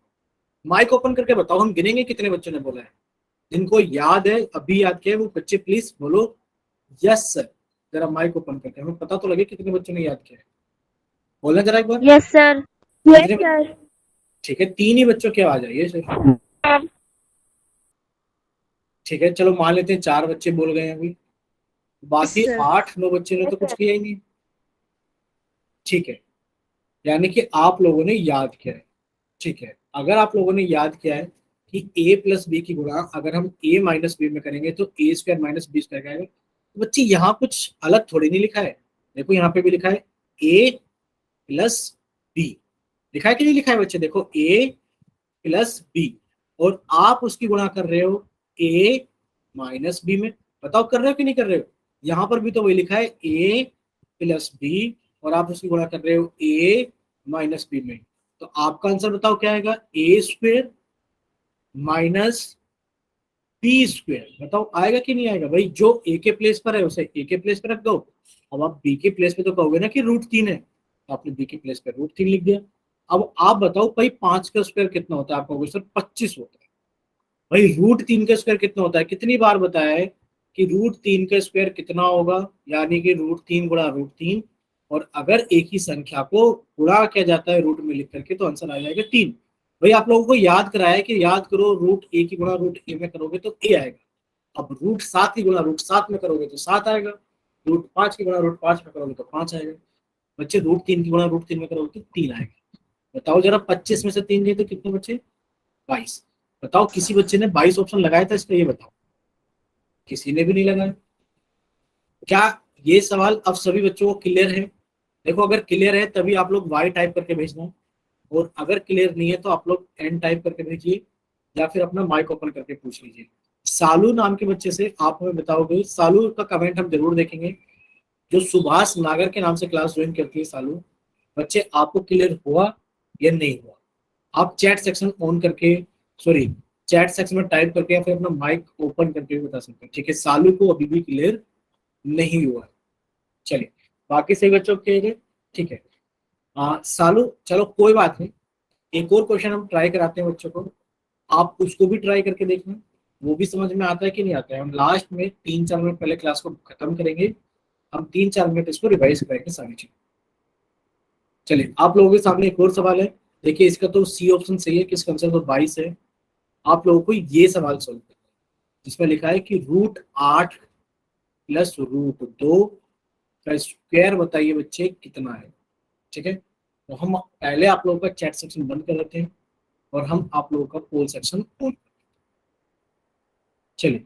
Speaker 1: माइक ओपन करके बताओ, हम गिनेंगे कितने बच्चों ने बोला है। जिनको याद है अभी याद किया है वो बच्चे प्लीज बोलो यस सर। जरा माइक ओपन करके हमें पता तो लगे कितने बच्चों ने याद किया है। बोलना जरा एक बार।
Speaker 2: Yes sir.
Speaker 1: कितने बच्चे? ठीक है 3 ही बच्चों की आवाज आई है सर। ठीक है चलो मान लेते हैं 4 बच्चे बोल गए हैं अभी, बाकी
Speaker 2: सर।
Speaker 1: 8-9 बच्चे ने तो कुछ किया ही नहीं। ठीक है, यानी कि आप लोगों ने याद किया है। ठीक है, अगर आप लोगों ने याद किया है कि a प्लस बी की गुणा अगर हम a माइनस बी में करेंगे तो a square minus B square आएगा। तो बच्चे यहाँ कुछ अलग थोड़ी नहीं लिखा है, देखो यहाँ पे भी लिखा है a प्लस बी, लिखा है कि नहीं लिखा है बच्चे, देखो a प्लस बी, और आप उसकी गुणा कर रहे हो a माइनस बी में। बताओ कर रहे हो कि नहीं कर रहे हो। यहाँ पर भी तो वही लिखा है a प्लस बी, और आप उसकी गुणा कर रहे हो a माइनस बी में। तो आपका आंसर बताओ क्या आएगा, a square minus B square. बताओ आएगा कि नहीं आएगा। भाई जो a के प्लेस पर है उसे a के प्लेस पर रख दो। अब आप b के प्लेस पे तो कहोगे ना कि √3 है, तो आपने b के प्लेस पे √3 लिख दिया। अब आप बताओ भाई 5 का स्क्वायर कितना होता है, आप कहोगे सर 25 होता है। भाई √3 का स्क्वायर कितना होता है, कितनी बार बताया है कि √3 का स्क्वायर कितना होगा, यानी कि √3 गुणा √3। और अगर एक ही संख्या को गुणा किया जाता है रूट में लिख करके तो आंसर आ जाएगा 3। भाई आप लोगों को याद कराया है कि याद करो √a की गुणा √a में करोगे तो a आएगा। अब √7 की गुणा √7 में करोगे तो 7 आएगा। √5 की गुणा √5 में करोगे तो 5 आएगा। बच्चे √3 की गुणा √3 में करोगे तो 3 आएगा। बताओ जरा 25 में से 3 गए तो कितने बच्चे, 22। बताओ किसी बच्चे ने 22 ऑप्शन लगाया था इसका, ये बताओ। किसी ने भी नहीं लगाया। क्या ये सवाल अब सभी बच्चों को क्लियर है। देखो अगर क्लियर है तभी आप लोग वाई टाइप करके भेजना, और अगर क्लियर नहीं है तो आप लोग एन टाइप करके भेजिए, या फिर अपना माइक ओपन करके पूछ लीजिए। सालू नाम के बच्चे से आप हमें बताओगे, सालू का कमेंट हम जरूर देखेंगे। जो सुभाष नागर के नाम से क्लास ज्वाइन करती है सालू, बच्चे आपको क्लियर हुआ या नहीं हुआ, आप चैट सेक्शन ऑन करके, सॉरी चैट सेक्शन में टाइप करके या फिर अपना माइक ओपन करके बता सकते हैं। ठीक है, सालू को अभी भी क्लियर नहीं हुआ। चलिए बाकी सही बच्चों के, ठीक है। सालू चलो कोई बात नहीं, एक और क्वेश्चन हम ट्राई कराते हैं बच्चों को, आप उसको भी ट्राई करके देखना, वो भी समझ में आता है कि नहीं आता है। हम लास्ट में 3-4 मिनट पहले क्लास को खत्म करेंगे, हम 3-4 मिनट इसको रिवाइज करेंगे सारी चीज। चलिए आप लोगों के सामने एक और सवाल है, देखिए इसका तो सी ऑप्शन सही है कि इसका आंसर तो 22 है। आप लोगों को ये सवाल सोल्व करना है जिसमें लिखा है कि √8 प्लस √2 का स्क्वायर बताइए बच्चे कितना है। ठीक है, तो हम पहले आप लोगों का चैट सेक्शन बंद कर देते हैं और हम आप लोगों का पोल सेक्शन ऑन। चलिए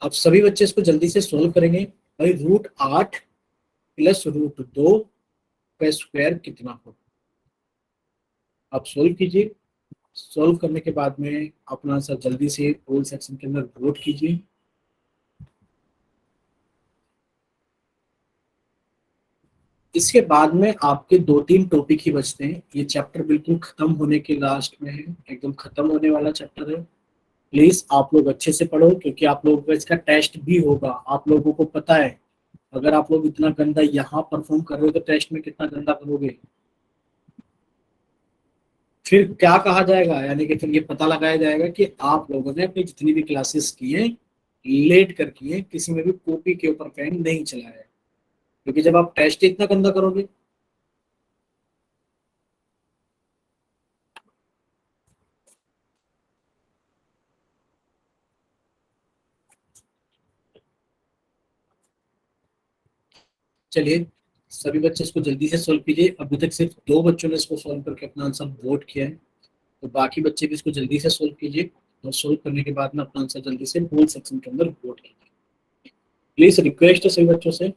Speaker 1: अब सभी बच्चे इसको जल्दी से सोल्व करेंगे। भाई √8 प्लस √2 का स्क्वायर कितना होगा, आप सोल्व कीजिए। सॉल्व करने के बाद में अपना आंसर जल्दी से पोल सेक्शन के अंदर वोट कीजिए। इसके बाद में आपके 2-3 टॉपिक ही बचते हैं। ये चैप्टर बिल्कुल खत्म होने के लास्ट में है, एकदम खत्म होने वाला चैप्टर है। प्लीज आप लोग अच्छे से पढ़ो, क्योंकि आप लोगों का इसका टेस्ट भी होगा। आप लोगों को पता है अगर आप लोग इतना गंदा यहाँ परफॉर्म कर रहे हो तो टेस्ट में कितना गंदा करोगे। फिर क्या कहा जाएगा, यानी कि फिर ये पता लगाया जाएगा कि आप लोगों ने अपनी जितनी भी क्लासेस की हैं लेट कर की हैं, किसी में भी कॉपी के ऊपर पेन नहीं चलाया है, क्योंकि जब आप टेस्ट इतना गंदा करोगे। चलिए सभी बच्चे इसको जल्दी से सोल्व कीजिए। अभी तक सिर्फ 2 बच्चों ने इसको सोल्व करके अपना आंसर वोट किया है, तो बाकी बच्चे भी इसको जल्दी से सोल्व कीजिए और सोल्व करने के बाद में अपना आंसर जल्दी से बोल सेक्शन के अंदर वोट कीजिए। प्लीज रिक्वेस्ट है सभी बच्चों से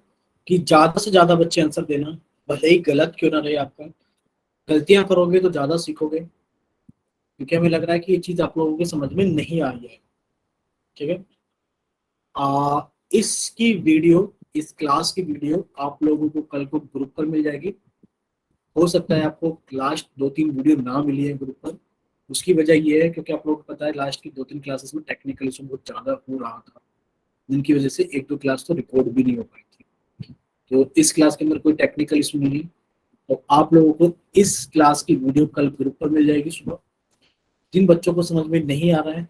Speaker 1: कि ज्यादा से ज्यादा बच्चे आंसर देना, भले ही गलत क्यों ना रहे आपका। गलतियां करोगे तो ज्यादा सीखोगे, क्योंकि हमें लग रहा है कि ये चीज आप लोगों के समझ में नहीं आ रही है। ठीक है, इसकी वीडियो, इस क्लास की वीडियो आप लोगों को कल को ग्रुप पर मिल जाएगी। हो सकता है आपको लास्ट 2-3 वीडियो ना मिली है ग्रुप पर। उसकी वजह ये है क्योंकि आप लोगों को पता है लास्ट की 2-3 क्लासेस में टेक्निकल इशू बहुत ज़्यादा हो रहा था, जिनकी वजह से 1-2 क्लास तो रिकॉर्ड भी नहीं हो पाई थी। तो इस क्लास के अंदर कोई टेक्निकल इशू नहीं है, तो आप लोगों को इस क्लास की वीडियो कल ग्रुप पर मिल जाएगी सुबह। जिन बच्चों को समझ में नहीं आ रहा है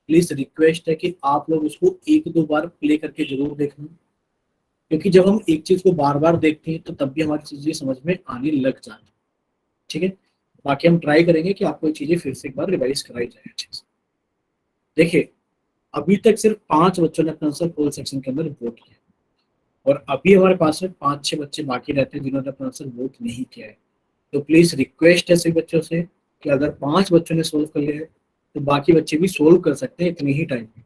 Speaker 1: प्लीज रिक्वेस्ट है कि आप लोग उसको 1-2 बार प्ले करके जरूर देखना, क्योंकि जब हम एक चीज को बार बार देखते हैं तो तब भी हमारी चीजें समझ में आने लग जाती है। ठीक है, बाकी हम ट्राई करेंगे कि आपको ये चीजें फिर से एक बार रिवाइज कराई जाए अच्छे से। देखिए अभी तक सिर्फ 5 बच्चों ने अपना आंसर पोल सेक्शन के अंदर वोट किया, और अभी हमारे पास में 5-6 बच्चे बाकी रहते हैं जिन्होंने अपना आंसर वोट नहीं किया है। तो प्लीज रिक्वेस्ट है सभी बच्चों से कि अगर 5 बच्चों ने सोल्व कर लिया है तो बाकी बच्चे भी सोल्व कर सकते हैं इतने ही टाइम में।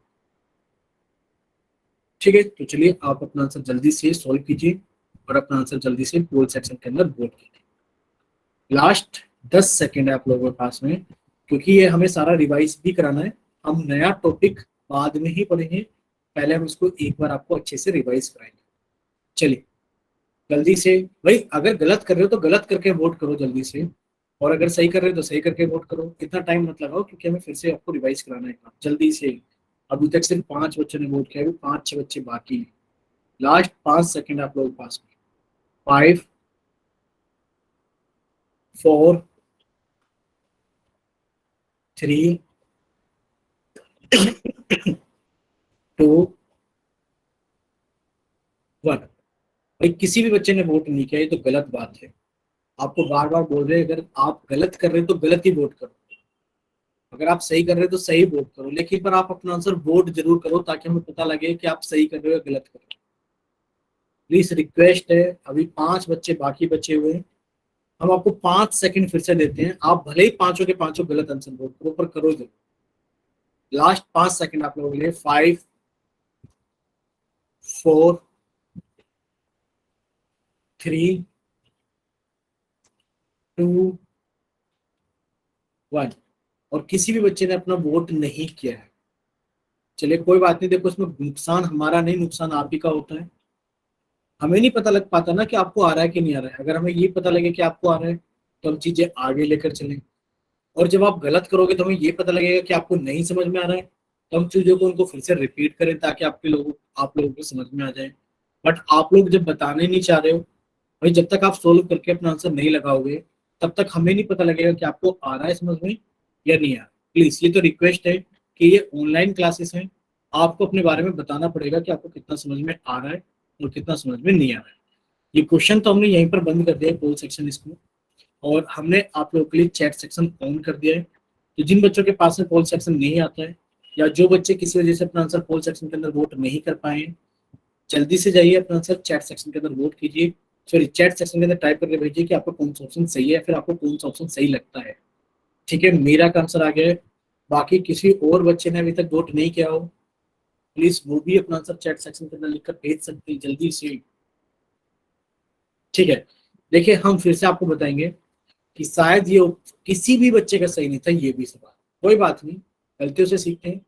Speaker 1: ठीक है, तो चलिए आप अपना आंसर जल्दी से सोल्व कीजिए और अपना आंसर जल्दी से पोल सेक्शन के अंदर वोट कीजिए। लास्ट 10 सेकेंड है आप लोगों के पास में, क्योंकि ये हमें सारा रिवाइज भी कराना है। हम नया टॉपिक बाद में ही पढ़ेंगे, पहले हम इसको एक बार आपको अच्छे से रिवाइज कराएंगे। चलिए जल्दी से, भाई अगर गलत कर रहे हो तो गलत करके वोट करो जल्दी से, और अगर सही कर रहे हो तो सही करके वोट करो। इतना टाइम मत लगाओ, क्योंकि हमें फिर से आपको रिवाइज कराना है जल्दी से। अभी तक सिर्फ 5 बच्चों ने वोट किया है, 5-6 बच्चे बाकी हैं। लास्ट 5 सेकेंड आप लोगों के पास में। 5, 4, 3, 2, 1। भाई किसी भी बच्चे ने वोट नहीं किया, ये तो गलत बात है। आपको बार बार बोल रहे हैं अगर आप गलत कर रहे हो तो गलत ही वोट करो, अगर आप सही कर रहे हो तो सही वोट करो, लेकिन पर आप अपना आंसर वोट जरूर करो ताकि हमें पता लगे कि आप सही कर रहे हो या गलत कर रहे हो। प्लीज रिक्वेस्ट है, अभी 5 बच्चे बाकी बचे हुए हैं। हम आपको 5 सेकंड फिर से देते हैं, आप भले ही 5 के 5 गलत आंसर वोट करो पर करो जरूर। लास्ट 5 सेकंड आप लोगों के लिए। 5, 4, 3, 2, 1। और किसी भी बच्चे ने अपना वोट नहीं किया है, चलिए कोई बात नहीं। देखो इसमें नुकसान हमारा नहीं, नुकसान आप ही का होता है। हमें नहीं पता लग पाता ना कि आपको आ रहा है कि नहीं आ रहा है। अगर हमें ये पता लगे कि आपको आ रहा है तो हम चीजें आगे लेकर चलें, और जब आप गलत करोगे तो हमें ये पता लगेगा कि आपको नहीं समझ में आ रहा है, तो हम चीजों को उनको फिर से रिपीट करें ताकि आप लोगों को समझ में आ जाए। बट आप लोग जब बताने नहीं चाह रहे हो, भाई जब तक आप सोल्व करके अपना आंसर नहीं लगाओगे तब तक हमें नहीं पता लगेगा कि आपको आ रहा है समझ में या नहीं आ रहा। प्लीज ये तो रिक्वेस्ट है कि ये ऑनलाइन क्लासेस हैं, आपको अपने बारे में बताना पड़ेगा कि आपको कितना समझ में आ रहा है और कितना समझ में नहीं आ रहा है। ये क्वेश्चन तो हमने यहीं पर बंद कर दिया है पोल सेक्शन इसको, और हमने आप लोगों के लिए चैट सेक्शन ऑन कर दिया है। तो जिन बच्चों के पास में पोल सेक्शन नहीं आता है, या जो बच्चे किसी वजह से अपना आंसर पोल सेक्शन के अंदर वोट नहीं कर पाए हैं, जल्दी से जाइए अपना आंसर चैट सेक्शन के अंदर वोट कीजिए। सॉरी, चैट सेक्शन के अंदर टाइप करके भेजिए कि आपको कौन सा ऑप्शन सही है, फिर आपको कौन सा ऑप्शन सही लगता है। ठीक है, मेरा का आंसर आ गया है। बाकी किसी और बच्चे ने अभी तक वोट नहीं किया हो, प्लीज वो भी अपना आंसर चैट सेक्शन के अंदर लिखकर भेज सकते हैं जल्दी से। ठीक है, देखिए हम फिर से आपको बताएंगे कि शायद ये किसी भी बच्चे का सही नहीं था ये भी सवाल। कोई बात नहीं, गलतियों से सीखते हैं।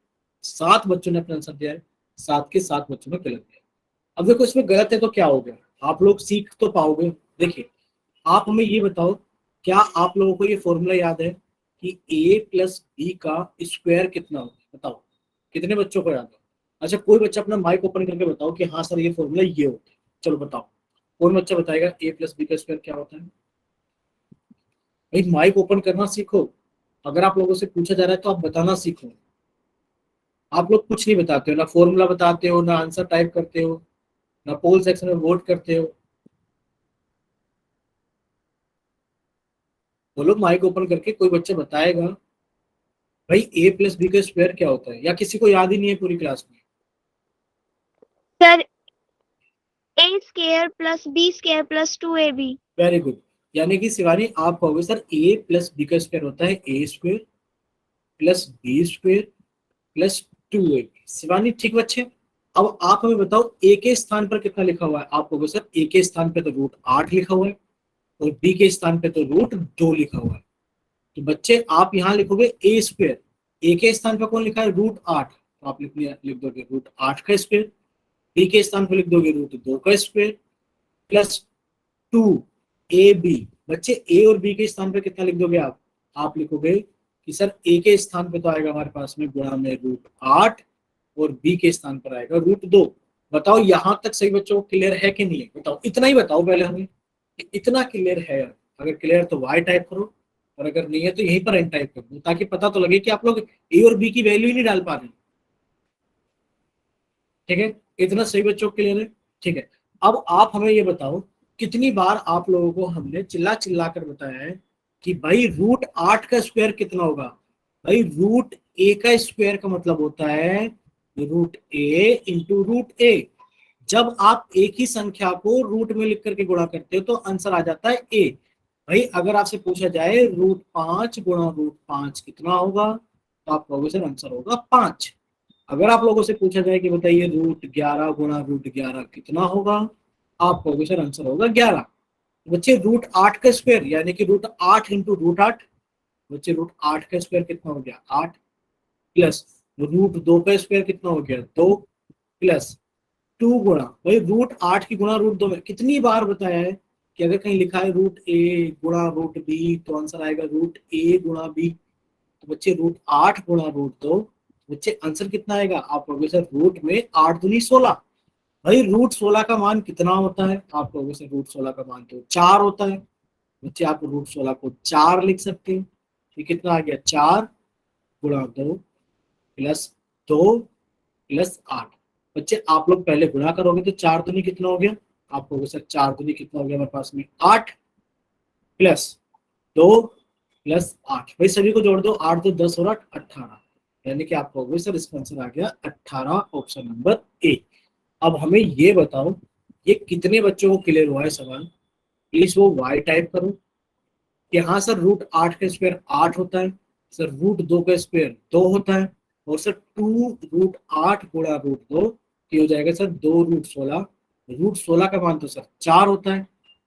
Speaker 1: 7 बच्चों ने अपना आंसर दिया है, 7 के 7 बच्चों ने गलत दिया। अब देखो इसमें गलत है तो क्या हो गया, आप लोग सीख तो पाओगे। देखिए आप हमें ये बताओ, क्या आप लोगों को ये फॉर्मूला याद है कि a प्लस बी का स्क्वायर कितना होगा? बताओ कितने बच्चों को याद है? अच्छा कोई बच्चा अपना माइक ओपन करके बताओ कि हाँ सर ये फॉर्मूला ये होता है। चलो बताओ, कौन बच्चा बताएगा a प्लस बी का स्क्वायर क्या होता है? भाई माइक ओपन करना सीखो। अगर आप लोगों से पूछा जा रहा है तो आप बताना सीखो। आप लोग कुछ नहीं बताते हो, ना फॉर्मूला बताते हो, ना आंसर टाइप करते हो, ना पोल सेक्शन में वोट करते हो। बोलो माइक ओपन करके कोई बच्चा बताएगा भाई a प्लस बी का स्क्वायर क्या होता है, या किसी को याद ही नहीं है पूरी क्लास में?
Speaker 2: Sir a square plus b square plus 2ab।
Speaker 1: Very good. यानी कि शिवानी आप कहोगे सर a प्लस बी का स्क्वायर होता है a square plus B square plus 2ab। Shivani ठीक बच्चे। अब आप हमें बताओ a के स्थान पर कितना लिखा हुआ है? आप कहोगे सर a के स्थान पे तो √8 लिखा हुआ है और b के स्थान पे तो √2 लिखा हुआ है। तो बच्चे आप यहाँ लिखोगे a स्क्वायर, a के स्थान पर कौन लिखा है? √8, तो आप लिख दोगे √8 का स्क्वायर। b के स्थान पर लिख दोगे √2 का स्क्वायर प्लस 2ab। बच्चे a और b के स्थान पर कितना लिख दोगे आप लिखोगे कि सर a के स्थान पे तो आएगा हमारे पास में गुणा में √8 और b के स्थान पर आएगा √2। बताओ यहां तक सही बच्चों को क्लियर है कि नहीं है? बताओ, इतना ही बताओ पहले हमें, इतना क्लियर है? अगर क्लियर तो y टाइप करो, और अगर नहीं है तो यहीं पर n टाइप कर दो, ताकि पता तो लगे कि आप लोग a और b की वैल्यू ही नहीं डाल पा रहे। ठीक है, इतना सही बच्चों को क्लियर है? ठीक है। अब आप हमें ये बताओ, कितनी बार आप लोगों को हमने चिल्ला चिल्ला कर बताया है कि भाई √8 का स्क्वायर कितना होगा? भाई √a का स्क्वायर का मतलब होता है √a इंटू √a। जब आप एक ही संख्या को रूट में लिख करके गुणा करते हो तो आंसर आ जाता है a। भाई अगर आपसे पूछा जाए √5 गुणा √5 कितना होगा, तो आप कहोगे सर आंसर होगा 5। अगर आप लोगों से पूछा जाए कि बताइए √11 गुणा √11 कितना होगा, आप कहोगे सर आंसर होगा 11। बच्चे √8 का स्क्वायर यानी कि √8 इंटू √8। बच्चे √8 का स्क्वायर कितना हो गया? 8 प्लस √2 का स्क्वायर कितना हो गया? 2 प्लस 2 गुणा, भाई √8 की गुणा √2 में कितनी बार बताया है कि अगर कहीं लिखा है √a गुणा √b तो आंसर आएगा √a गुणा b। तो बच्चे √8 गुणा √2, बच्चे आंसर कितना आएगा? आप कहोगे सर रूट में 8 दूनी 16। भाई √16 का मान कितना होता है? आप कहोगे सर √16 का मान तो 4 होता है। बच्चे आप √16 को 4 लिख सकते हैं। ये कितना आ गया? 4 गुणा 2 प्लस 2 प्लस 8। बच्चे आप लोग पहले गुणा करोगे तो 4 दूनी कितना हो गया? आप कहोगे सर 4 दूनी कितना हो गया हमारे पास में? 8 प्लस 2 प्लस 8। भाई सभी को जोड़ दो, 8 तो 10 और 8 18, यानी कि आप कहोगे सर इसका आंसर आ गया 18, ऑप्शन नंबर ए। अब हमें ये बताओ ये कितने बच्चों को क्लियर हुआ है सवाल? प्लीज वो y टाइप करो कि हाँ सर √8 का स्क्वायर 8 होता है, सर √2 का स्क्वायर 2 होता है, और सर 2√8 गुणा √2 ये हो जाएगा सर 2√16। √16 का मान तो सर 4 होता है,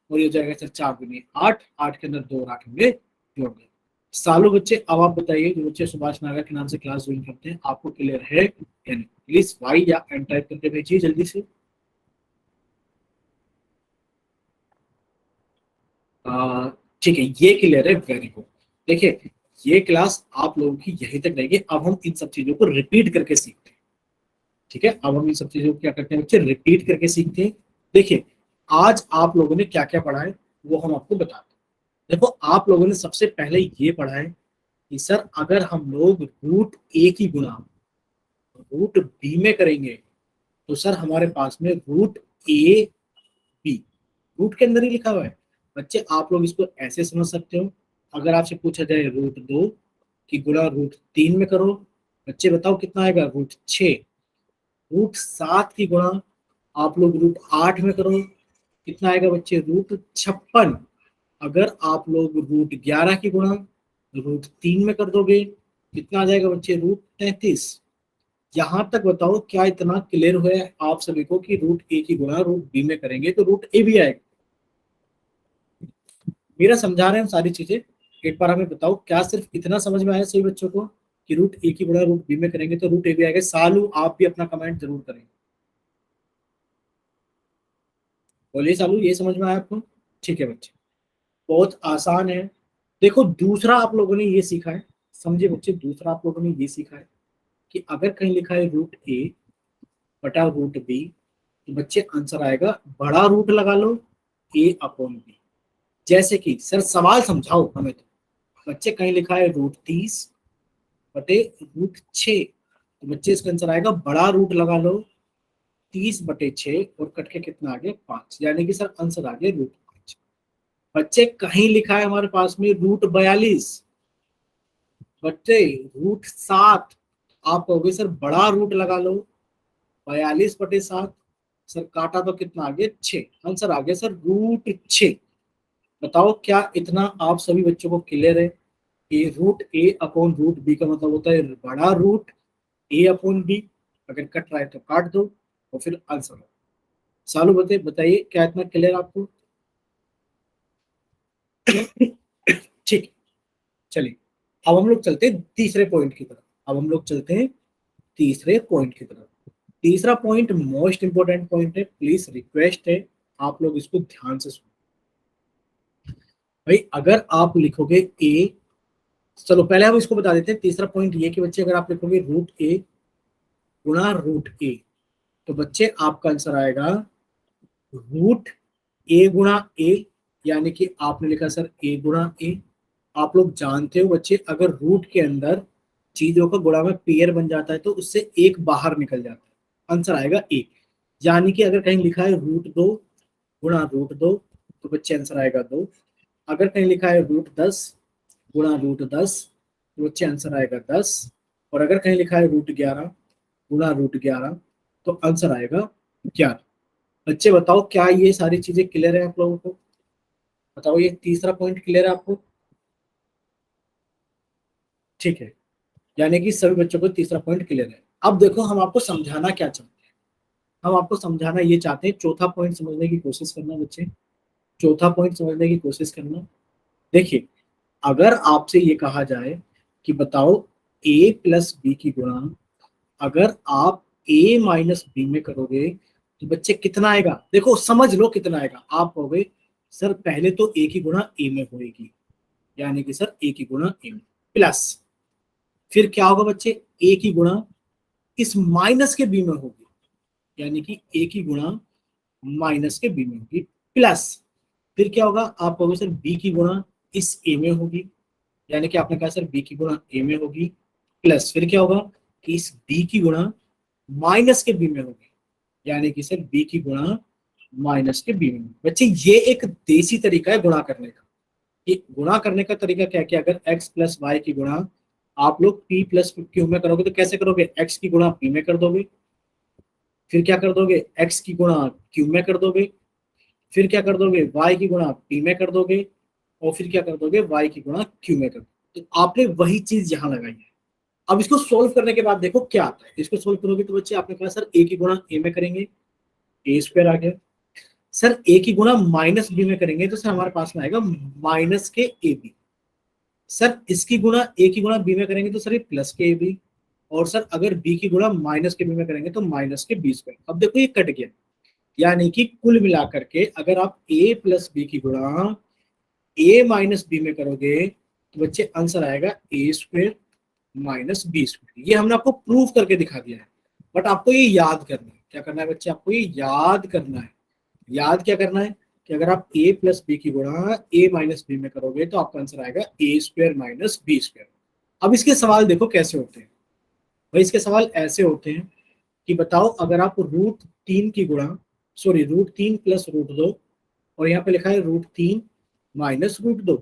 Speaker 1: और ये हो जाएगा सर 4 दूनी 8, 8 के अंदर 2 और 8 होंगे जोड़ दें। सालों बच्चे अब आप बताइए, जो बच्चे सुभाष नागर के नाम से क्लास ज्वाइन करते हैं, आपको क्लियर है या नहीं? प्लीज वाई या एन टाइप करके भेजिए जल्दी से। ठीक है, ये क्लियर है, वेरी गुड। देखिए ये क्लास आप लोगों की यहीं तक रहेगी। अब हम इन सब चीजों को रिपीट करके सीखते हैं। ठीक है, अब हम इन सब चीजों को क्या करते हैं बच्चे? रिपीट करके सीखते हैं। देखिए आज आप लोगों ने क्या क्या पढ़ा है वो हम आपको बताते हैं। देखो आप लोगों ने सबसे पहले ये पढ़ा है कि सर अगर हम लोग √a की गुणा √b में करेंगे तो सर हमारे पास में √a b रूट के अंदर ही लिखा हुआ है। बच्चे आप लोग इसको ऐसे समझ सकते हो, अगर आपसे पूछा जाए √2 की गुणा √3 में करो, बच्चे बताओ कितना आएगा? √6। √7 की गुणा आप लोग √8 में करो, कितना आएगा बच्चे? √56। अगर आप लोग √11 की गुणा √3 में कर दोगे, कितना आ जाएगा बच्चे? √33। यहां तक बताओ क्या इतना क्लियर हुआ है आप सभी को कि √a की गुणा √b में करेंगे तो √a भी आएगा? मेरा समझा रहे हैं सारी चीजें? एक बार हमें बताओ, क्या सिर्फ इतना समझ में आया सभी बच्चों को कि रूट ए की गुणा रूट बी में करेंगे तो रूट ए भी आएगा? सालू आप भी अपना कमेंट जरूर करें, बोलिए सालू, ये समझ में आया आपको? ठीक है बच्चे, बहुत आसान है। देखो दूसरा आप लोगों ने ये सीखा है, समझे बच्चे, दूसरा आप लोगों ने ये सीखा है कि अगर कहीं लिखा है रूट ए बटा रूट बी, तो बच्चे आंसर आएगा बड़ा रूट लगा लो ए अपॉन बी। जैसे कि सर सवाल समझाओ हमें, तो बच्चे कहीं लिखा है रूट 30 बटे रूट 6, तो बच्चे इसका आंसर आएगा बड़ा रूट लगा लो 30 बटे 6 और कट के कितना आ गया 5, यानी कि सर आंसर आ गया रूट 5। बच्चे कहीं लिखा है हमारे पास में रूट 42 बच्चे रूट 7, आप कहोगे सर बड़ा रूट लगा लो 42 बटे 7, सर काटा तो कितना आ गया 6, आंसर आ गया सर रूट 6। बताओ क्या इतना आप सभी बच्चों को क्लियर है कि रूट ए अपॉन रूट बी का मतलब होता है बड़ा रूट ए अपॉन बी, अगर कट रहा है तो काट दो और फिर आंसर हो। सालू बताइए क्या इतना क्लियर आपको? ठीक, चलिए अब हम लोग चलते हैं तीसरे पॉइंट की तरफ। अब हम लोग चलते हैं तीसरे पॉइंट की तरफ। तीसरा पॉइंट मोस्ट इंपोर्टेंट पॉइंट है, प्लीज रिक्वेस्ट है आप लोग इसको ध्यान से सुनो। भाई अगर आप लिखोगे ए, चलो पहले हम इसको बता देते हैं। तीसरा पॉइंट ये कि बच्चे अगर आप लिखोगे रूट ए गुणा रूट ए, तो बच्चे आपका आंसर आएगा रूट ए गुणा ए, यानी कि आपने लिखा सर ए गुणा ए। आप लोग जानते हो बच्चे, अगर रूट के अंदर चीजों का गुणा में पेयर बन जाता है तो उससे एक बाहर निकल जाता है, आंसर आएगा एक। यानी कि अगर कहीं लिखा है रूट 2 गुणा रूट 2, तो बच्चे आंसर आएगा 2। अगर कहीं लिखा है रूट 10 गुणा रूट 10, तो बच्चे आंसर आएगा 10। और अगर कहीं लिखा है रूट 11 गुणा रूट 11, तो आंसर आएगा 11। बच्चे बताओ क्या ये सारी चीजें क्लियर है आप लोगों को? बताओ ये तीसरा पॉइंट क्लियर है आपको? ठीक है, यानी कि सभी बच्चों को तीसरा पॉइंट क्लियर है। अब देखो हम आपको समझाना क्या चाहते हैं, हम आपको समझाना ये चाहते हैं, चौथा पॉइंट समझने की कोशिश करना बच्चे, चौथा पॉइंट समझने की कोशिश करना। देखिए अगर आपसे ये कहा जाए कि बताओ a प्लस बी की गुणा अगर आप a माइनस बी में करोगे तो बच्चे कितना आएगा? देखो समझ लो कितना आएगा। आप कहोगे सर पहले तो a की गुणा a में होगी, यानी कि सर a की गुणा a में, प्लस फिर क्या होगा बच्चे a की गुणा इस माइनस के b में होगी, यानी कि a की गुणा माइनस के b में होगी, प्लस फिर क्या होगा? आप कहोगे सर b की गुणा इस a में होगी, यानी कि आपने कहा सर b की गुणा a में होगी, प्लस फिर क्या होगा कि इस b की गुणा माइनस के b में होगी, यानी कि सर b की गुणा माइनस के b में होगी। बच्चे ये एक देसी तरीका है गुणा करने का। कि गुणा करने का तरीका क्या क्या? अगर x प्लस वाई की गुणा आप लोग p प्लस क्यू में करोगे तो कैसे करोगे? x की गुणा p में कर दोगे, फिर क्या कर दोगे? x की गुणा q में कर दोगे, फिर क्या कर दोगे? y की गुणा p में कर दोगे, और फिर क्या कर दोगे? y की गुणा q में कर दोगे। तो आपने वही चीज यहाँ लगाई है। अब इसको सोल्व करने के बाद देखो क्या आता है। इसको सोल्व करोगे तो बच्चे आपने कहा सर a की गुणा a में करेंगे, a स्क्वायर आ गया। सर a की गुणा माइनस b में करेंगे तो सर हमारे पास में आएगा माइनस के ए बी। सर इसकी गुणा a की गुणा b में करेंगे तो सर ये प्लस के ए बी, और सर अगर b की गुणा माइनस के b में करेंगे तो माइनस के बी स्क्वायर। अब देखो ये कट गया, यानी कि कुल मिलाकर के अगर आप a प्लस बी की गुणा a माइनस बी में करोगे तो बच्चे आंसर आएगा ए स्क्वायर माइनस बी स्क्वायर। ये हमने आपको प्रूव करके दिखा दिया है, बट आपको ये याद करना है। क्या करना है बच्चे? आपको ये याद करना है। याद क्या करना है कि अगर आप a प्लस बी की गुणा a माइनस बी में करोगे तो आपका आंसर आएगा ए स्क्वायर माइनस बी स्क्वायर। अब इसके सवाल देखो कैसे होते हैं भाई। इसके सवाल ऐसे होते हैं कि बताओ अगर आप रूट 3 की गुणा रूट 3 प्लस रूट 2, और यहाँ पे लिखा है रूट 3 माइनस रूट 2,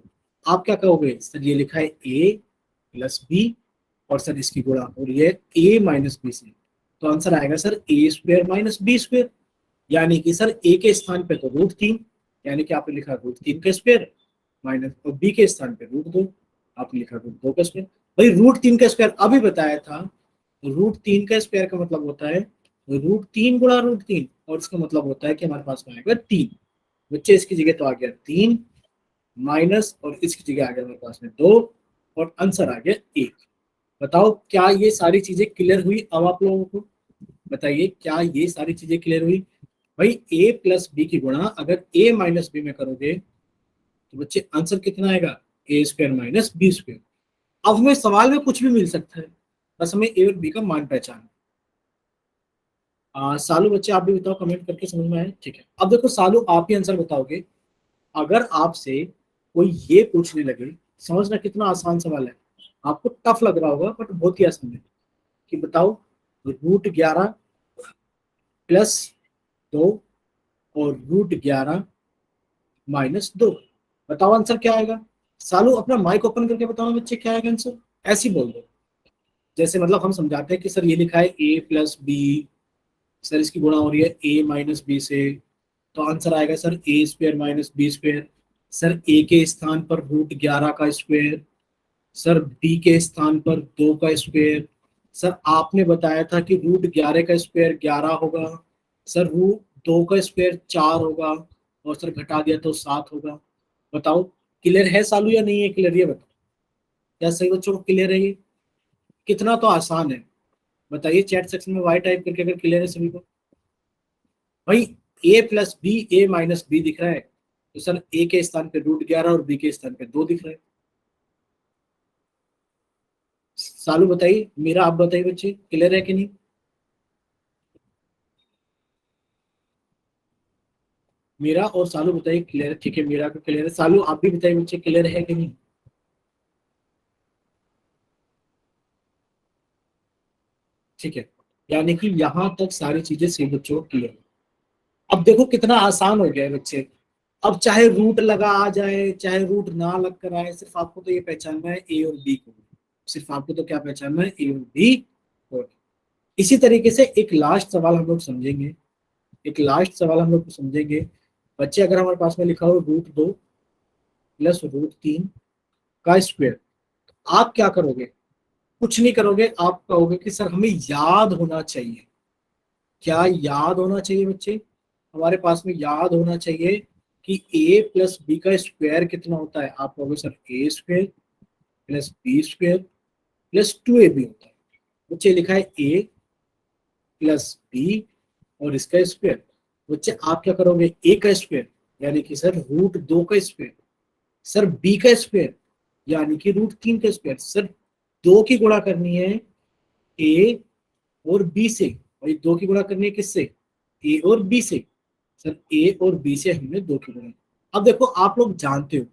Speaker 1: आप क्या कहोगे? सर ये लिखा है a प्लस बी और सर इसकी गुणा हो रही है a माइनस बी से, तो आंसर आएगा sir A square minus B square. यानी कि सर a के स्थान पे तो रूट 3, यानी कि आपने लिखा रूट 3 का स्क्वायर, माइनस और b के स्थान पे रूट 2, आपने लिखा रूट 2 का स्क्वायर। भाई रूट 3 का स्क्वायर अभी बताया था, रूट 3 का स्क्वायर का मतलब होता है रूट 3 गुणा रूट 3, और इसका मतलब होता है कि हमारे पास में आएगा 3। बच्चे इसकी जगह तो आ गया 3, माइनस और इसकी जगह आ गया मेरे पास में 2 और आंसर आ गया 1। बताओ क्या ये सारी चीजें क्लियर हुई अब आप लोगों को? बताइए क्या ये सारी चीजें क्लियर हुई? भाई a प्लस बी की गुणा अगर a माइनस बी में करोगे तो बच्चे आंसर कितना आएगा? ए स्क्वायर माइनस बी स्क्वायर। अब हमें सवाल में कुछ भी मिल सकता है, बस हमें ए और बी का मान पहचान। सालू बच्चे आप भी बताओ कमेंट करके, समझ में आए? ठीक है, अब देखो सालू आप ही आंसर बताओगे। अगर आपसे कोई ये पूछने लगे, समझना कितना आसान सवाल है, आपको टफ लग रहा होगा बट बहुत ही आसान है, कि बताओ √11 प्लस 2 और √11 माइनस 2, बताओ आंसर क्या आएगा? सालू अपना माइक ओपन करके बताओ ना बच्चे, क्या आएगा आंसर? ऐसे ही बोल दो, जैसे मतलब हम समझाते हैं कि सर ये लिखा है a प्लस बी, सर इसकी गुणा हो रही है a माइनस बी से, तो आंसर आएगा sir A square minus B square. Sir A के स्थान पर √11 का स्क्वायर, सर बी के स्थान पर 2 का स्क्वायर। सर आपने बताया था कि √11 का स्क्वायर 11 होगा, सर √2 का स्क्वायर 4 होगा, और सर घटा दिया तो 7 होगा। बताओ क्लियर है सालू या नहीं है क्लियर? ये बताओ क्या सही बच्चों को क्लियर है? ये कितना तो आसान है, बताइए चैट सेक्शन में वाई टाइप करके अगर क्लियर है सभी को। भाई a plus B, A minus B दिख रहा है, तो सर a के स्थान पे √11 और b के स्थान पे 2 दिख रहा है। सालू बताइए, मेरा आप बताइए बच्चे, क्लियर है कि नहीं? मेरा और सालू बताइए क्लियर है? ठीक है, मेरा को क्लियर है। सालू आप भी बताइए बच्चे, क्लियर है कि नहीं? ठीक है, यानी कि यहां तक सारी चीजें सही बच्चों को क्लियर। अब देखो कितना आसान हो गया है बच्चे। अब चाहे रूट लगा आ जाए चाहे रूट ना लग कर आए, सिर्फ आपको तो ये पहचानना है ए और बी को। सिर्फ आपको तो क्या पहचानना है? ए और बी को। इसी तरीके से एक लास्ट सवाल हम लोग समझेंगे, एक लास्ट सवाल हम लोग समझेंगे बच्चे। अगर हमारे पास में लिखा हो √2 प्लस √3 का स्क्वायर, आप क्या करोगे? कुछ नहीं करोगे, आप कहोगे कि सर हमें याद होना चाहिए। क्या याद होना चाहिए बच्चे? हमारे पास में याद होना चाहिए कि a प्लस बी का स्क्वायर कितना होता है। आप कहोगे sir A square plus B square plus 2ab होता है। बच्चे लिखा है a प्लस बी और इसका स्क्वायर। बच्चे आप क्या करोगे? a का स्क्वायर यानी कि सर √2 का स्क्वायर, सर b का स्क्वायर यानी कि √3 का स्क्वायर। सर 2 की गुणा करनी है a और b से, और ये 2 की गुणा करनी है किससे? a और b से। सर a और b से हमने 2 की गुणा। अब देखो आप लोग जानते हो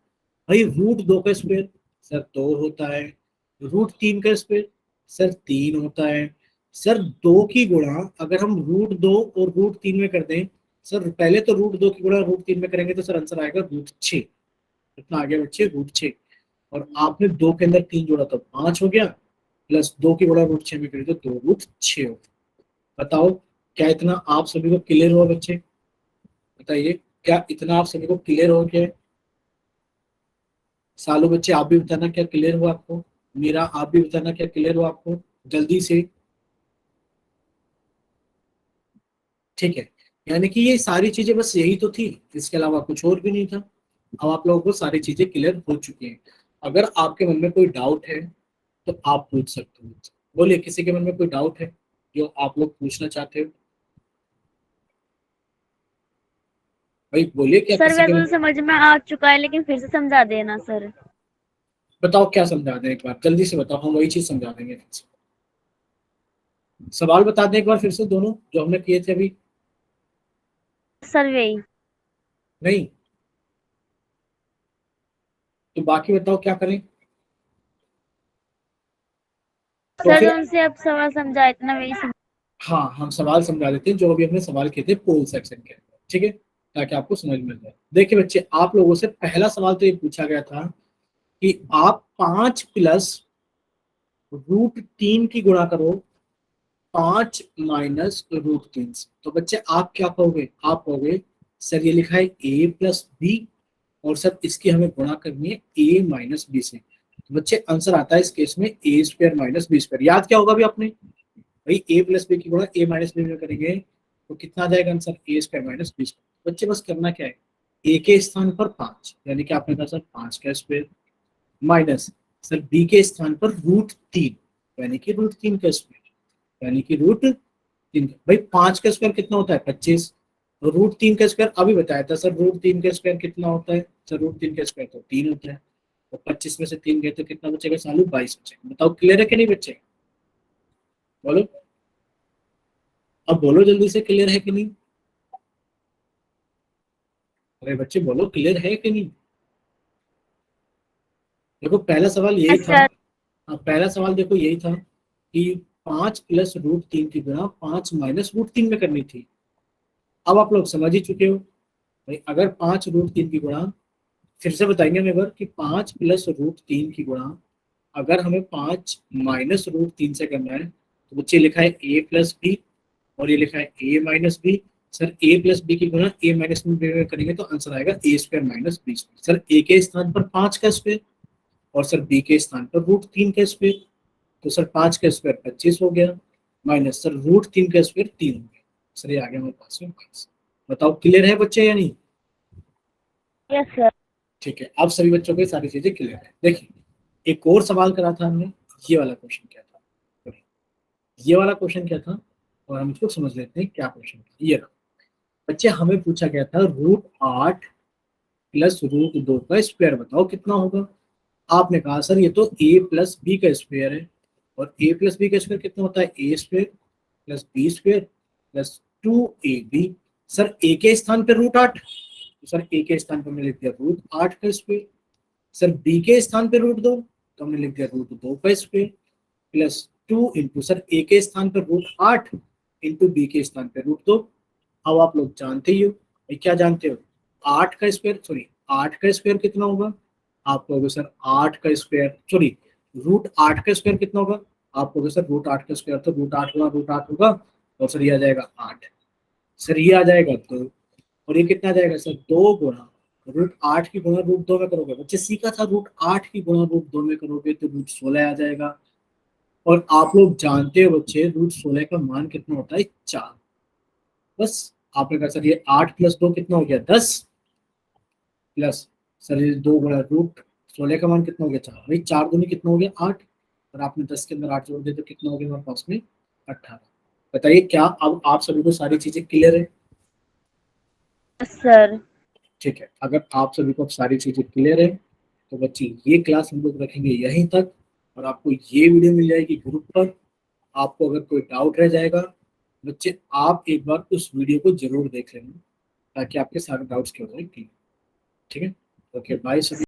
Speaker 1: भाई √2 का स्क्वायर सर 2 होता है, √3 का स्क्वायर सर 3 होता है। सर 2 की गुणा अगर हम √2 और √3 में कर दें, सर पहले तो √2 की गुणा √3 में करेंगे तो सर आंसर आएगा √6। कितना आ गया बच्चे? √6। और आपने 2 के अंदर 3 जोड़ा तो 5 हो गया, प्लस 2 की गुणा √6 में करें तो 2√6 हो। बताओ क्या इतना आप सभी को क्लियर हुआ बच्चे? बताइए क्या इतना आप सभी को क्लियर हो गया? सालों बच्चे आप भी बताना क्या क्लियर हुआ आपको? मेरा आप भी बताना क्या क्लियर हुआ आपको, जल्दी से। ठीक है, यानी कि ये सारी चीजें बस यही तो थी, इसके अलावा कुछ और भी नहीं था। अब आप लोगों को सारी चीजें क्लियर हो चुकी हैं। अगर आपके मन में कोई डाउट है तो आप पूछ सकते हो। बोलिए किसी के मन में कोई डाउट है जो आप लोग पूछना चाहते हो? भाई बोलिए क्या
Speaker 2: सर
Speaker 1: किसी के
Speaker 2: वैसे
Speaker 1: मन
Speaker 2: तो
Speaker 1: में।
Speaker 2: समझ में आ चुका है, लेकिन फिर से समझा देना सर।
Speaker 1: बताओ क्या समझा दें, एक बार जल्दी से बताओ, हम वही चीज समझा देंगे फिर से। सवाल बता दें एक बार फिर से दोनों जो हमने किए थे अभी।
Speaker 2: सर्वे।
Speaker 1: नहीं तो बाकी बताओ क्या करें? तो
Speaker 2: सर
Speaker 1: फिर
Speaker 2: उनसे अब सवाल समझा इतना वही समझ।
Speaker 1: हाँ हम सवाल समझा देते हैं जो अभी हमने सवाल किए थे पोल सेक्शन के अंदर, ठीक है, ताकि आपको समझ में जाए। देखिए बच्चे आप लोगों से पहला सवाल तो ये पूछा गया था कि आप 5 प्लस √3 की गुणा करो 5 माइनस √3 से। तो बच्चे आप क्या कहोगे? आप कहोगे सर ये लिखा है a प्लस बी और सर इसकी हमें गुणा करनी है a माइनस बी से। तो बच्चे आंसर आता है इस केस में a square minus B square. याद क्या होगा अभी आपने? भाई a प्लस बी की गुणा a माइनस बी में करेंगे तो कितना आ जाएगा answer? a square minus B square. बच्चे बस करना क्या है, ए के स्थान पर 5, यानी कि आपने कहा सर 5 का स्क्वायर, माइनस सर बी के स्थान पर √3, यानी कि √3 का स्क्वायर, यानी कि √3। भाई 5 का स्क्वायर कितना होता है 25, √3 का स्क्वायर अभी बताया था सर, √3 का स्क्वायर कितना होता है सर, √3 का स्क्वायर तो 3 होता है, तो 25 में से 3 गए तो कितना बचेगा सालू 22 बचेगा। बताओ क्लियर है कि नहीं बच्चे, बोलो, अब बोलो जल्दी से, क्लियर है कि नहीं, अरे बच्चे बोलो क्लियर है कि नहीं। देखो पहला सवाल यही
Speaker 2: यस
Speaker 1: था,
Speaker 2: सर।
Speaker 1: हाँ पहला सवाल देखो यही था कि 5 + √3 की गुणा 5 - √3 में करनी थी। अब आप लोग समझ ही चुके हो भाई, अगर 5 √3 की गुणा, फिर से बताएंगे हम एक बार कि 5 + √3 की गुणा अगर हमें 5 - √3 से करना है, तो बच्चे लिखा है a + b और ये लिखा है a - b। Sir a + b की गुणा a - b में करेंगे तो आंसर आएगा a² - b²। सर a के स्थान पर 5 का स्क्वायर और सर b के स्थान पर √3 का स्क्वायर, तो सर 5 का स्क्वायर 25 हो गया, माइनस सर √3 का स्क्वायर 3 हो गया। सर ये आ गया हमारे पास में 22। बताओ क्लियर है बच्चे या नहीं।
Speaker 2: Yes sir.
Speaker 1: ठीक है, अब सभी बच्चों को सारी चीजें क्लियर है। देखिए एक और सवाल करा था हमने, ये वाला क्वेश्चन क्या था, ये वाला क्वेश्चन क्या था, और हम इसको समझ लेते हैं क्या क्वेश्चन था। ये रहा बच्चे, हमें पूछा गया था √8 + √2 का स्क्वायर बताओ कितना होगा। आपने कहा सर ये तो a + b का स्क्वायर है, और a + b का स्क्वायर कितना होता है a² + b² + 2ab। Sir a के स्थान पर √8, तो सर a के स्थान पर मैंने लिख दिया √8 का स्क्वायर, सर b के स्थान पर √2 तो हमने लिख दिया √2 का square, plus 2 into sir a के स्थान पर √8 इंटू b के स्थान पर √2। अब आप लोग जानते ही हो, ये क्या जानते हो, 8 का स्क्वायर, सॉरी 8 का स्क्वायर कितना होगा, आप कहोगे सर 8 का स्क्वायर, सॉरी √8 का स्क्वायर कितना होगा, आप कहोगे सर √8 का स्क्वायर तो √8 गुणा √8 होगा, और सर ये आ जाएगा 8, सर ये आ जाएगा 2, और ये कितना आ जाएगा सर 2 गुणा √8 की गुणा √2 में करोगे, बच्चे सीखा था √8 की गुणा √2 में करोगे तो √16 आ जाएगा। और आप लोग जानते हो बच्चे √16 का मान कितना होता है 4। बस आपने कहा सर ये 8 + 2 कितना हो गया 10, प्लस सर ये 2 गुणा √16 का मान कितना हो गया 4, भाई 4 दूनी कितना हो गया 8, और आपने 10 के अंदर 8 जोड़ दिया तो कितना हो गया हमारे पास में 18। बताइए क्या अब आप सभी को सारी चीजें क्लियर है।
Speaker 2: Yes sir.
Speaker 1: ठीक है, अगर आप सभी को अब सारी चीजें क्लियर है तो बच्चे ये क्लास हम लोग रखेंगे यहीं तक, और आपको ये वीडियो मिल जाएगी ग्रुप पर। आपको अगर कोई डाउट रह जाएगा बच्चे, आप एक बार उस वीडियो को जरूर देख लेना ताकि आपके सारे डाउट्स क्लियर हो जाए। ठीक है, ओके बाय सभी।